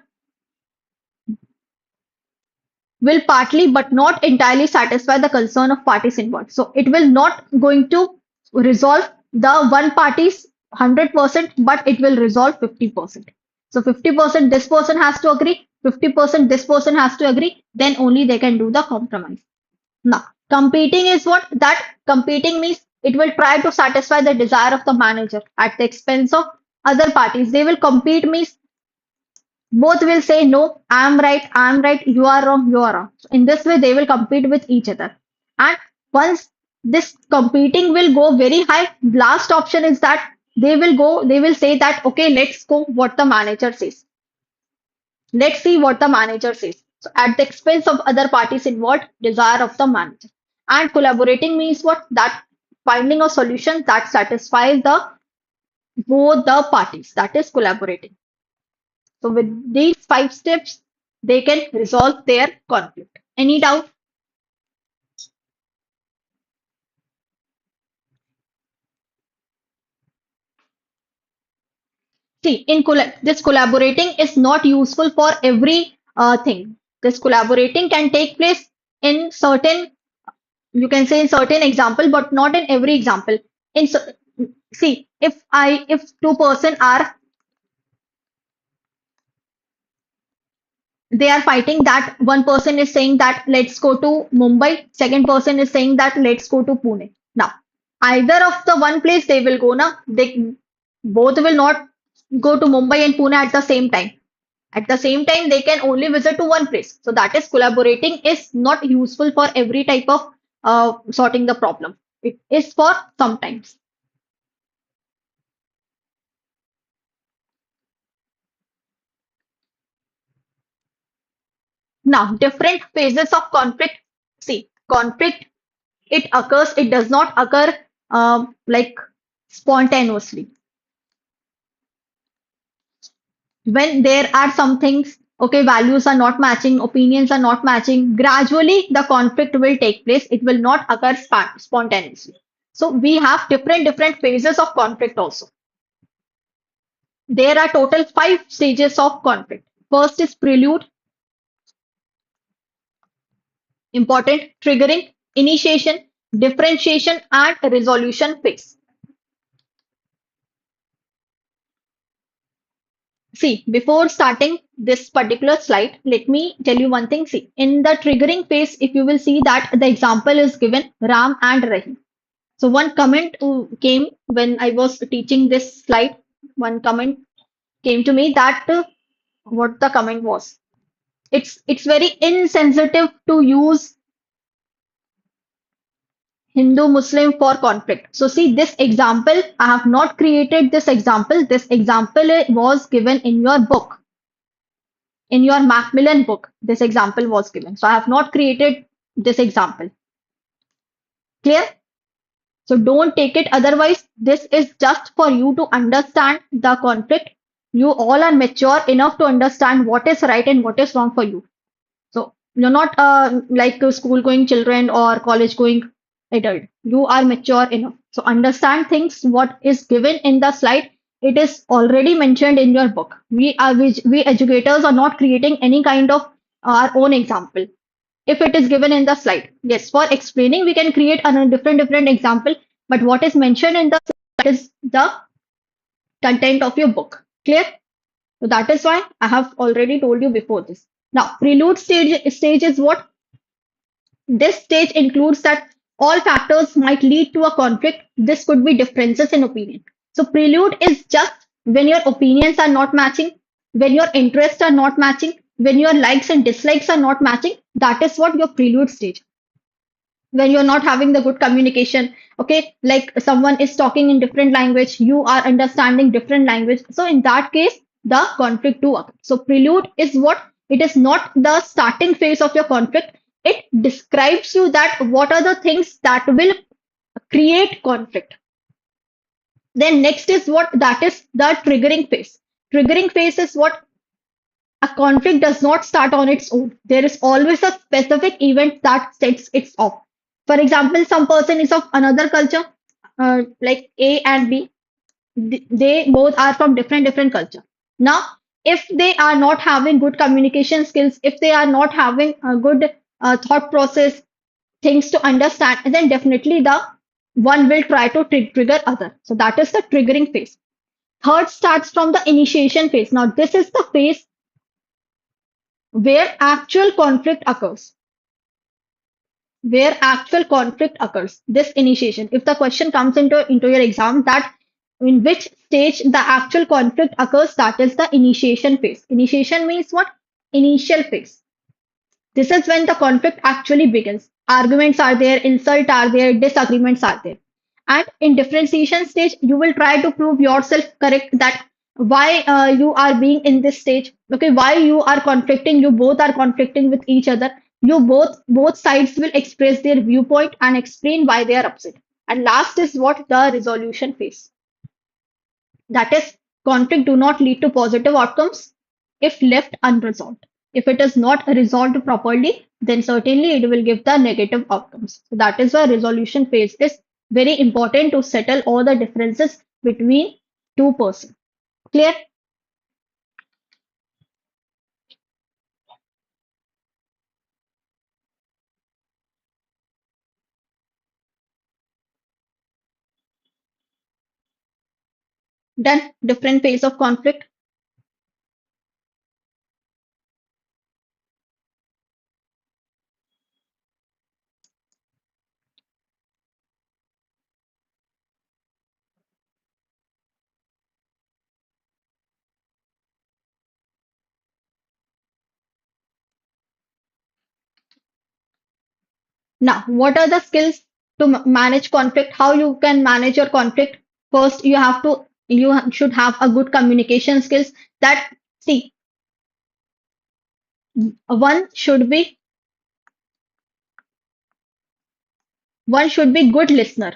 A: Will partly but not entirely satisfy the concern of parties involved. So it will not going to resolve the one party's 100%, but it will resolve 50%. So 50% this person has to agree, 50% this person has to agree, then only they can do the compromise. Now, competing is what? That competing means it will try to satisfy the desire of the manager at the expense of other parties. They will compete means both will say, no, I'm right, you are wrong, you are wrong. So in this way, they will compete with each other. And once this competing will go very high, last option is that they will say that, okay, let's go what the manager says. Let's see what the manager says. So at the expense of other parties involved, desire of the manager. And collaborating means what? That finding a solution that satisfies the both the parties. That is collaborating. So with these 5 steps, they can resolve their conflict. Any doubt? See, this collaborating is not useful for every thing. This collaborating can take place in certain, you can say in certain example, but not in every example. In see, if two-person are, they are fighting, that one person is saying that let's go to Mumbai, second person is saying that let's go to Pune. Now, either of the one place they will go now, they both will not go to Mumbai and Pune at the same time. At the same time, they can only visit to one place. So that is collaborating is not useful for every type of sorting the problem. It is for sometimes. Now, different phases of conflict. See, conflict, it occurs, it does not occur like spontaneously. When there are some things, okay, values are not matching, opinions are not matching, gradually the conflict will take place. It will not occur spontaneously. So we have different phases of conflict also. There are total five stages of conflict. First is prelude, important, triggering, initiation, differentiation, and resolution phase. See, before starting this particular slide, let me tell you one thing. See, in the triggering phase, if you will see that the example is given Ram and Rahim. So one comment came when I was teaching this slide. One comment came to me that what the comment was. It's very insensitive to use Hindu Muslim for conflict. So see this example, I have not created this example. This example was given in your book, in your Macmillan book. This example was given. So I have not created this example. Clear? So don't take it otherwise. This is just for you to understand the conflict. You all are mature enough to understand what is right and what is wrong for you. So you're not like school going children or college going adult. You are mature enough. So understand things what is given in the slide. It is already mentioned in your book. We educators are not creating any kind of our own example. If it is given in the slide, yes, for explaining we can create a different example. But what is mentioned in the slide is the content of your book. Clear? So that is why I have already told you before this. Now, prelude stage is what? This stage includes that all factors might lead to a conflict. This could be differences in opinion. So, prelude is just when your opinions are not matching, when your interests are not matching, when your likes and dislikes are not matching. That is what your prelude stage, when you're not having the good communication. Okay, like someone is talking in different language, you are understanding different language, so in that case the conflict do occur. So prelude is what? It is not the starting phase of your conflict. It describes you that what are the things that will create conflict. Then next is what? That is the triggering phase. Triggering phase is what? A conflict does not start on its own. There is always a specific event that sets it off. For example, some person is of another culture, like A and B. They both are from different culture. Now, if they are not having good communication skills, if they are not having a good thought process, things to understand, then definitely the one will try to trigger other. So that is the triggering phase. Third starts from the initiation phase. Now, this is the phase where actual conflict occurs. Where actual conflict occurs. This initiation. If the question comes into your exam that in which stage the actual conflict occurs, that is the initiation phase. Initiation means what? Initial phase. This is when the conflict actually begins. Arguments are there, insults are there, disagreements are there. And in differentiation stage, you will try to prove yourself correct that why you are being in this stage. Okay, why you are conflicting. You both are conflicting with each other. You both sides will express their viewpoint and explain why they are upset. And last is what? The resolution phase. That is, conflict do not lead to positive outcomes if left unresolved. If it is not resolved properly, then certainly it will give the negative outcomes. So that is why resolution phase is very important to settle all the differences between two persons. Clear? Done. Different phase of conflict. Now, what are the skills to manage conflict? How you can manage your conflict? First, you should have a good communication skills. That see, one should be one should be good listener.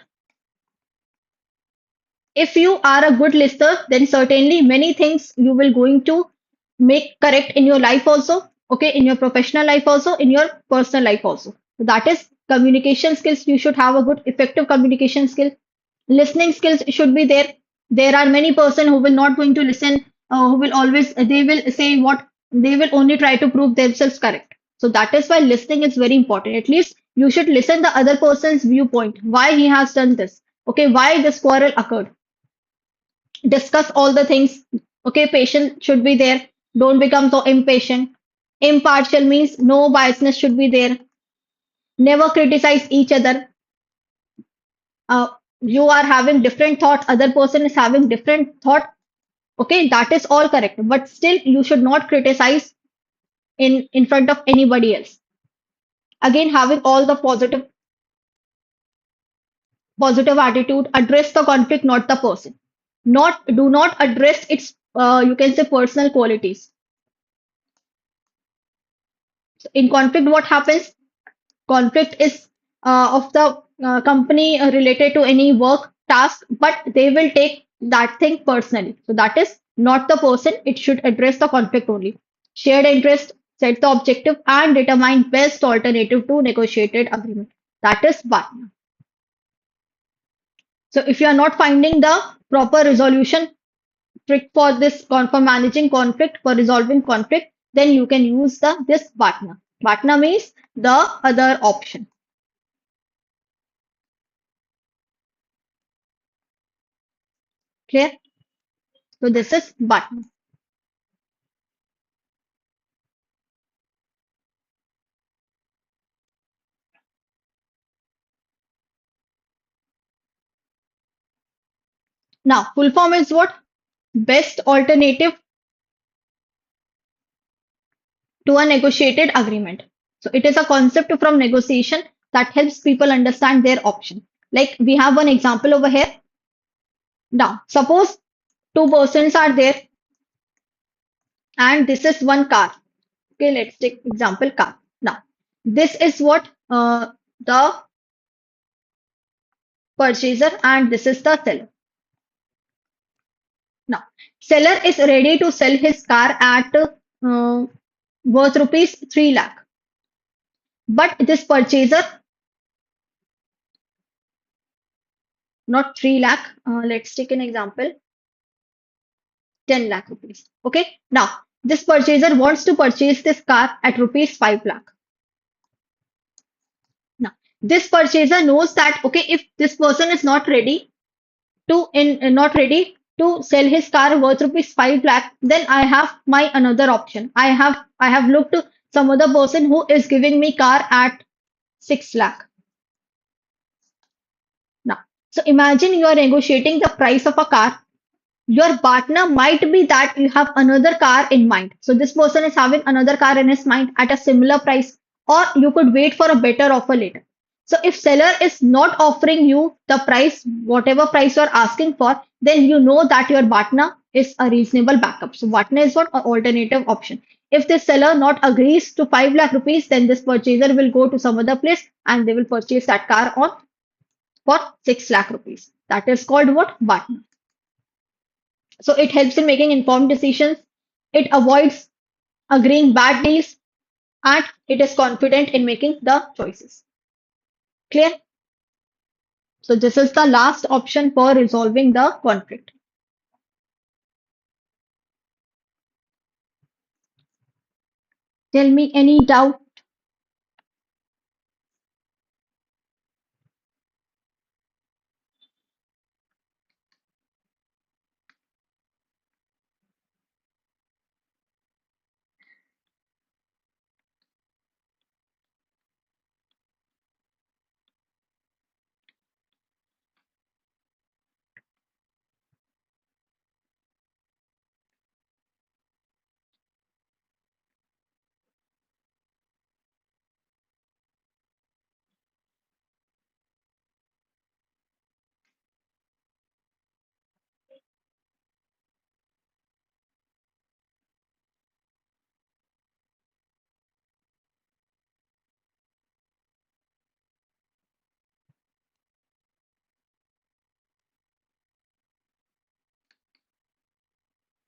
A: If you are a good listener, then certainly many things you will going to make correct in your life also. Okay, in your professional life also, in your personal life also. So that is communication skills. You should have a good effective communication skill. Listening skills should be there. There are many person who will not going to listen, who will always they will say what they will only try to prove themselves correct. So that is why listening is very important. At least you should listen the other person's viewpoint, why he has done this, okay, why this quarrel occurred. Discuss all the things. Okay, patience should be there. Don't become so impatient. Impartial means no biasness should be there. Never criticize each other. uh, you are having different thoughts, other person is having different thought. Okay, that is all correct, but still you should not criticize in front of anybody else. Again, having all the positive attitude, address the conflict, not the person. Not do not address its you can say personal qualities. So in conflict, what happens? Conflict is of the company related to any work task, but they will take that thing personally. So that is not the person. It should address the conflict only. Shared interest, set the objective, and determine best alternative to negotiated agreement. That is one. So if you are not finding the proper resolution trick for this for managing conflict, for resolving conflict, then you can use the this partner. Partner means the other option. Clear? So this is button. Now, full form is what? Best alternative to a negotiated agreement. So it is a concept from negotiation that helps people understand their option. Like we have one example over here. Now, suppose two persons are there and this is one car. Okay, let's take example car. Now, this is what the purchaser and this is the seller. Now, seller is ready to sell his car at worth rupees 3 lakh. But this purchaser, not 3 lakh, let's take an example, 10 lakh rupees. Okay. Now, this purchaser wants to purchase this car at rupees 5 lakh. Now, this purchaser knows that, okay, if this person is not ready not ready to sell his car worth rupees 5 lakh, then I have my another option. I have looked to some other person who is giving me car at 6 lakh. Now, so imagine you are negotiating the price of a car. Your partner might be that you have another car in mind. So this person is having another car in his mind at a similar price, or you could wait for a better offer later. So if seller is not offering you the price, whatever price you're asking for, then you know that your partner is a reasonable backup. So partner is what? An alternative option. If this seller not agrees to 5 lakh rupees, then this purchaser will go to some other place and they will purchase that car on for 6 lakh rupees. That is called what? Partner. So it helps in making informed decisions. It avoids agreeing bad deals and it is confident in making the choices. Clear? So this is the last option for resolving the conflict. Tell me any doubt.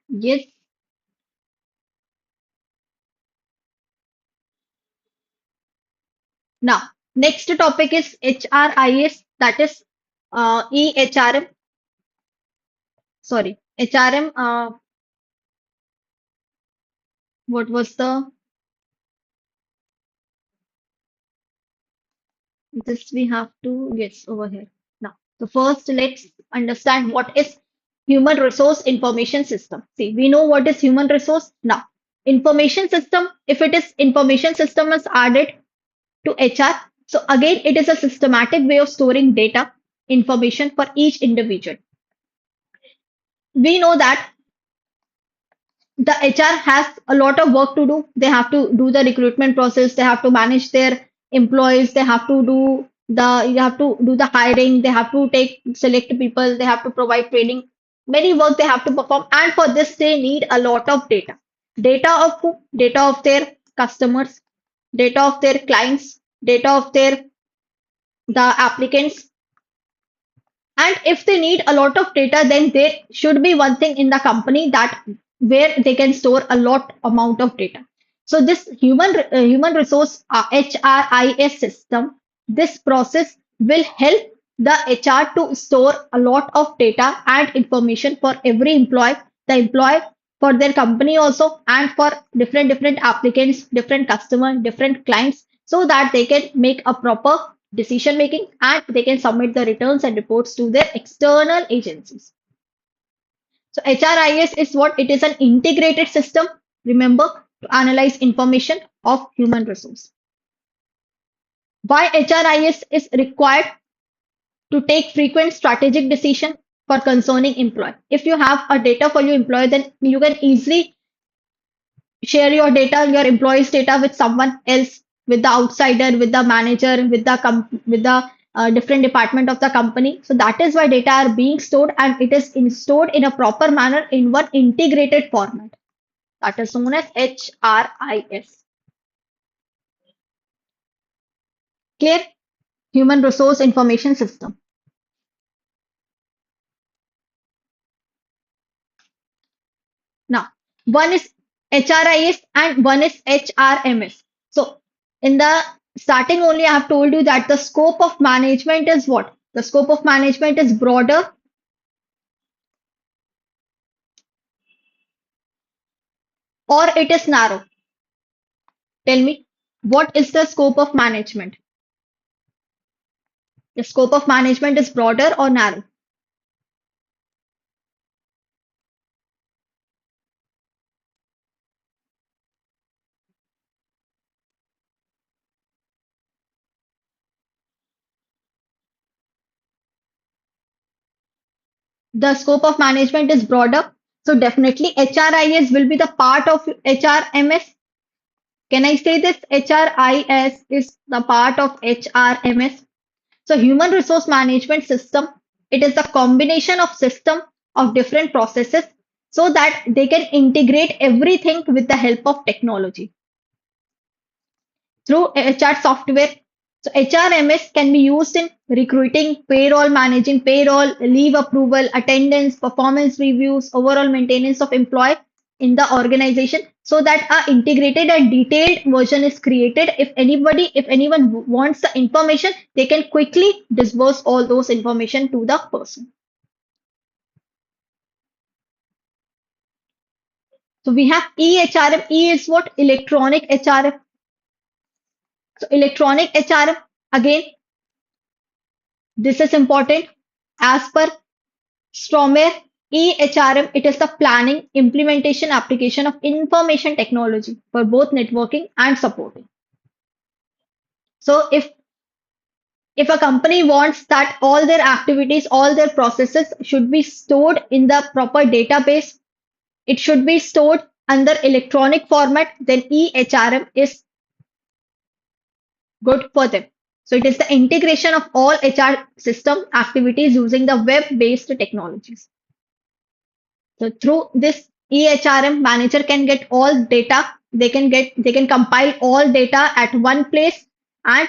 A: Yes. Now, next topic is HRIS, that is EHRM. sorry, HRM, what was the, this we have to, yes, over here. Now, so first let's understand what is human resource information system. See, we know what is human resource. Now, information system, if it is information system is added to HR, so again, it is a systematic way of storing data, information for each individual. We know that the HR has a lot of work to do. They have to do the recruitment process. They have to manage their employees. They have to do the hiring. They have to select people. They have to provide training. Many work they have to perform. And for this, they need a lot of data. Data of who? Data of their customers, data of their clients, data of the applicants, and if they need a lot of data, then there should be one thing in the company that where they can store a lot amount of data. So this human resource HRIS system, this process will help the HR to store a lot of data and information for every employee, the employee for their company also, and for different applicants, different customers, different clients, so that they can make a proper decision making and they can submit the returns and reports to their external agencies. So HRIS is what? It is an integrated system, remember, to analyze information of human resource. Why HRIS is required? To take frequent strategic decision for concerning employee. If you have a data for your employee, then you can easily share your data, your employees' data with someone else, with the outsider, with the manager, with the different department of the company. So that is why data are being stored and it is stored in a proper manner in one integrated format. That is known as HRIS. Clear? Human Resource Information System. Now, one is HRIS and one is HRMS. So, in the starting only, I have told you that the scope of management is what? The scope of management is broader or it is narrow. Tell me, what is the scope of management? The scope of management is broader or narrow? The scope of management is broader. So, definitely HRIS will be the part of HRMS. Can I say this? HRIS is the part of HRMS. So human resource management system, it is a combination of system of different processes so that they can integrate everything with the help of technology through HR software. So HRMS can be used in recruiting, payroll, managing payroll, leave approval, attendance, performance reviews, overall maintenance of employee in the organization so that a integrated and detailed version is created. If anyone wants the information, they can quickly disburse all those information to the person. So we have EHRM. E is what? Electronic HRM. So electronic HRM, again, this is important. As per Stromer, EHRM, it is the planning, implementation, application of information technology for both networking and supporting. So if a company wants that all their activities, all their processes should be stored in the proper database, it should be stored under electronic format, then EHRM is good for them. So it is the integration of all HR system activities using the web-based technologies. So through this EHRM, manager can get all data. They can compile all data at one place, and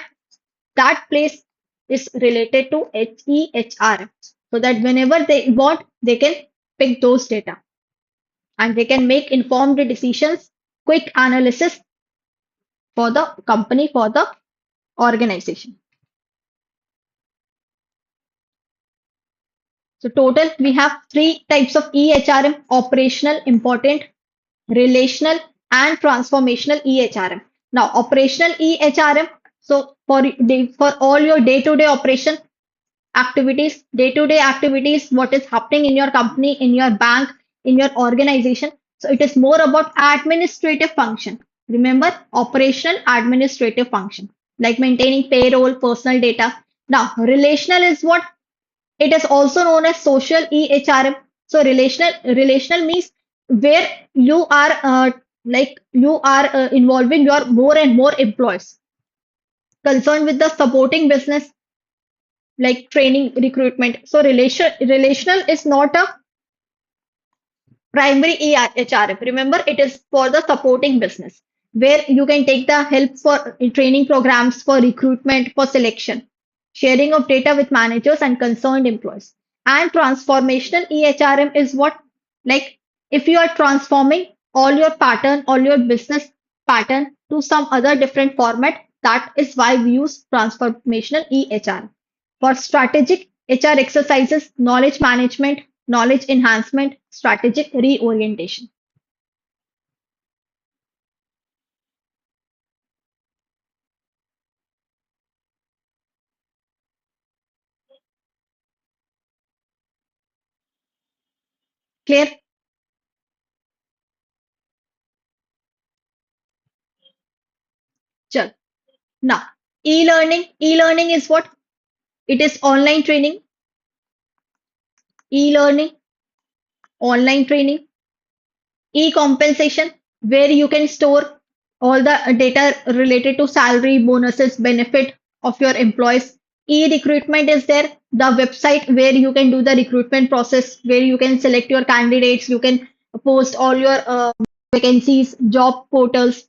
A: that place is related to EHRM. So that whenever they want, they can pick those data and they can make informed decisions, quick analysis for the company, for the organization. So total, we have three types of EHRM: operational, important, relational, and transformational EHRM. Now, operational EHRM, so for all your day-to-day operation activities, day-to-day activities, what is happening in your company, in your bank, in your organization. So it is more about administrative function. Remember, operational administrative function, like maintaining payroll, personal data. Now, relational is what? It is also known as social EHRM. So relational means where you are involving your more and more employees concerned with the supporting business like training, recruitment. So relational is not a primary HRM. Remember, it is for the supporting business where you can take the help for training programs, for recruitment, for selection, sharing of data with managers and concerned employees. And transformational EHRM is what? Like if you are transforming all your pattern, all your business pattern to some other different format, that is why we use transformational EHRM. For strategic HR exercises, knowledge management, knowledge enhancement, strategic reorientation. Clear? Chal. Now, e-learning. E-learning is what? It is online training, e-learning, online training, e-compensation, where you can store all the data related to salary, bonuses, benefit of your employees. E-recruitment is there, the website where you can do the recruitment process, where you can select your candidates, you can post all your vacancies, job portals.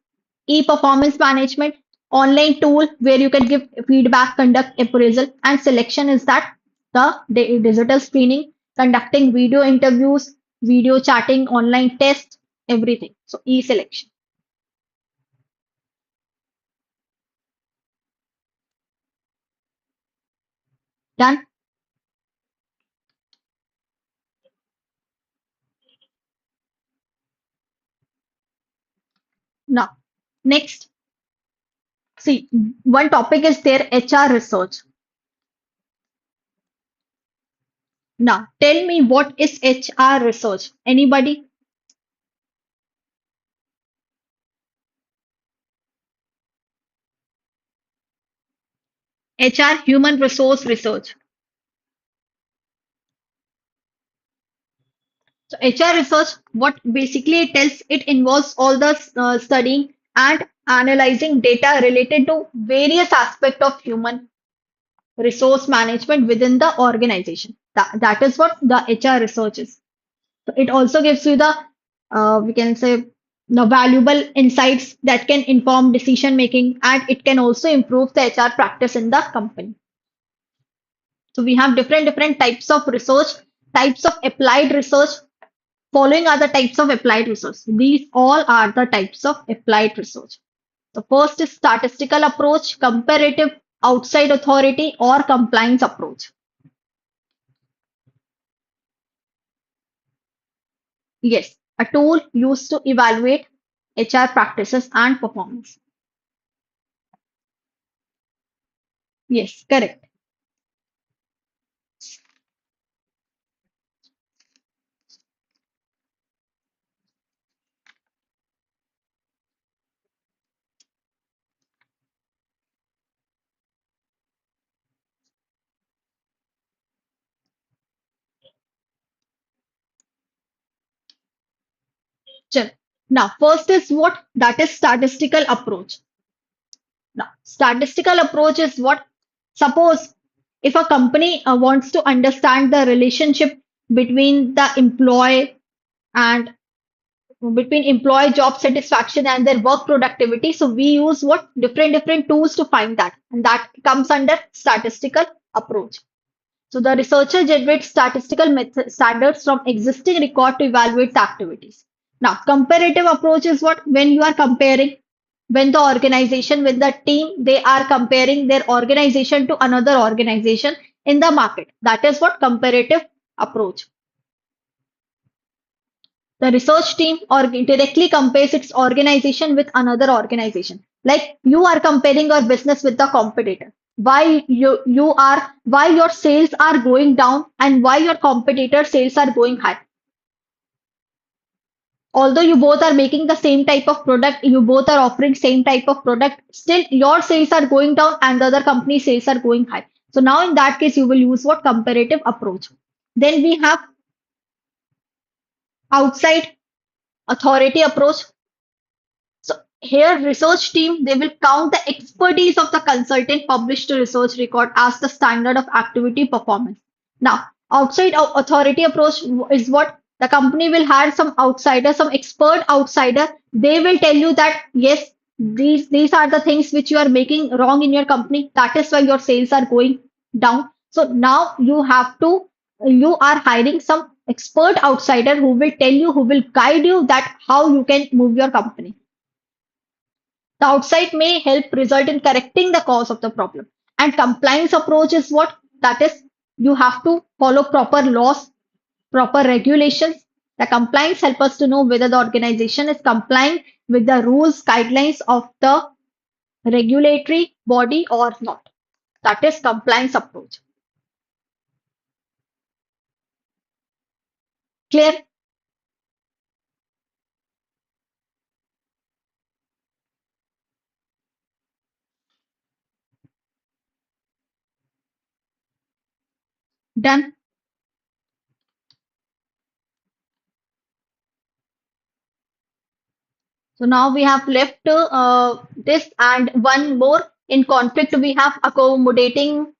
A: E-performance management, online tool where you can give feedback, conduct appraisal, and selection is that the digital screening, conducting video interviews, video chatting, online tests, everything. So e-selection. Done. Now, next, see, one topic is there, HR research. Now, tell me what is HR research? Anybody? HR, human resource research. So HR research, what basically it tells, it involves all the studying and analyzing data related to various aspects of human resource management within the organization. That is what the HR research is. So it also gives you the, we can say, the valuable insights that can inform decision making, and it can also improve the HR practice in the company. So we have different types of research, types of applied research. Following are the types of applied research. These all are the types of applied research. The first is statistical approach, comparative, outside authority, or compliance approach. Yes, a tool used to evaluate HR practices and performance. Yes, correct. Chal. Now, first is what? That is statistical approach. Now, statistical approach is what? Suppose if a company wants to understand the relationship between the employee and between employee job satisfaction and their work productivity. So we use what? Different tools to find that. And that comes under statistical approach. So the researcher generates statistical method, standards from existing record to evaluate the activities. Now, comparative approach is what? When you are comparing, when the organization, when the team, they are comparing their organization to another organization in the market. That is what comparative approach. The research team or directly compares its organization with another organization. Like you are comparing your business with the competitor. Why your sales are going down and why your competitor sales are going high. Although you both are making the same type of product, you both are offering same type of product, still your sales are going down and the other company sales are going high. So now in that case, you will use what comparative approach. Then we have outside authority approach. So here research team, they will count the expertise of the consultant published research record as the standard of activity performance. Now, outside authority approach is what the company will hire some outsider, some expert outsider. They will tell you that yes, these are the things which you are making wrong in your company. That is why your sales are going down. So now you are hiring some expert outsider who will tell you, who will guide you that how you can move your company. The outside may help result in correcting the cause of the problem. And compliance approach is what? That is, you have to follow proper laws, proper regulations. The compliance help us to know whether the organization is complying with the rules, guidelines of the regulatory body or not. That is compliance approach. Clear? Done. So now we have left this and one more. In conflict, we have accommodating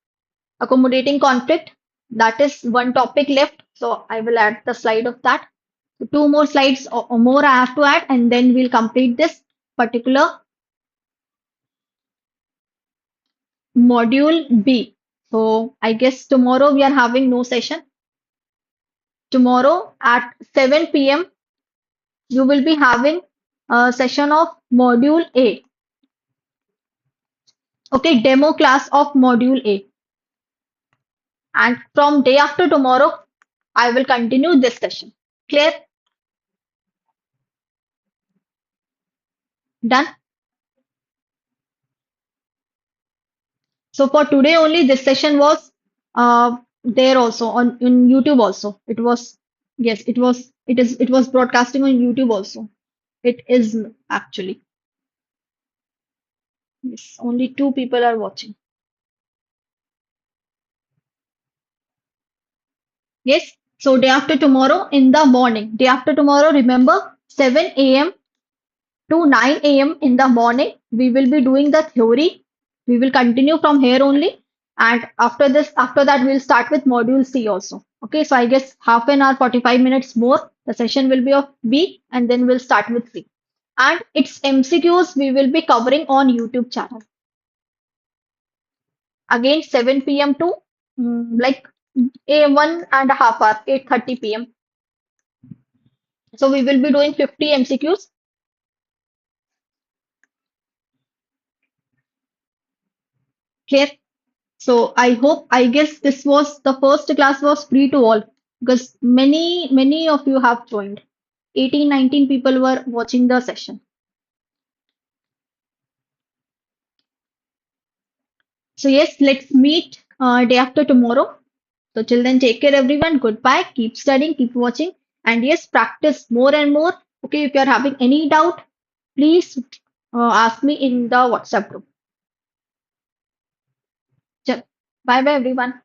A: conflict. That is one topic left. So I will add the slide of that. So two more slides or more I have to add, and then we'll complete this particular module B. So I guess tomorrow we are having no session. Tomorrow at 7 p.m. you will be having a session of module A. Okay, demo class of module A. And from day after tomorrow, I will continue this session. Clear? Done? So for today only, this session was there also on in YouTube also. It was yes, it was broadcasting on YouTube also. It is actually yes, only two people are watching. Yes. So day after tomorrow in the morning. Day after tomorrow, remember 7 a.m. to 9 a.m. in the morning. We will be doing the theory. We will continue from here only. And after that, we'll start with module C also. Okay, so I guess half an hour, 45 minutes more. The session will be of B and then we'll start with C. And its MCQs we will be covering on YouTube channel. Again, 7 p.m. to like a 1.5 hour, 8:30 p.m. So we will be doing 50 MCQs. Clear? So I guess this was the first class was free to all because many of you have joined. 18, 19 people were watching the session. So yes, let's meet day after tomorrow. So till then, take care everyone. Goodbye. Keep studying, keep watching, and yes, practice more and more. Okay, if you're having any doubt, please ask me in the WhatsApp group. Bye bye everyone.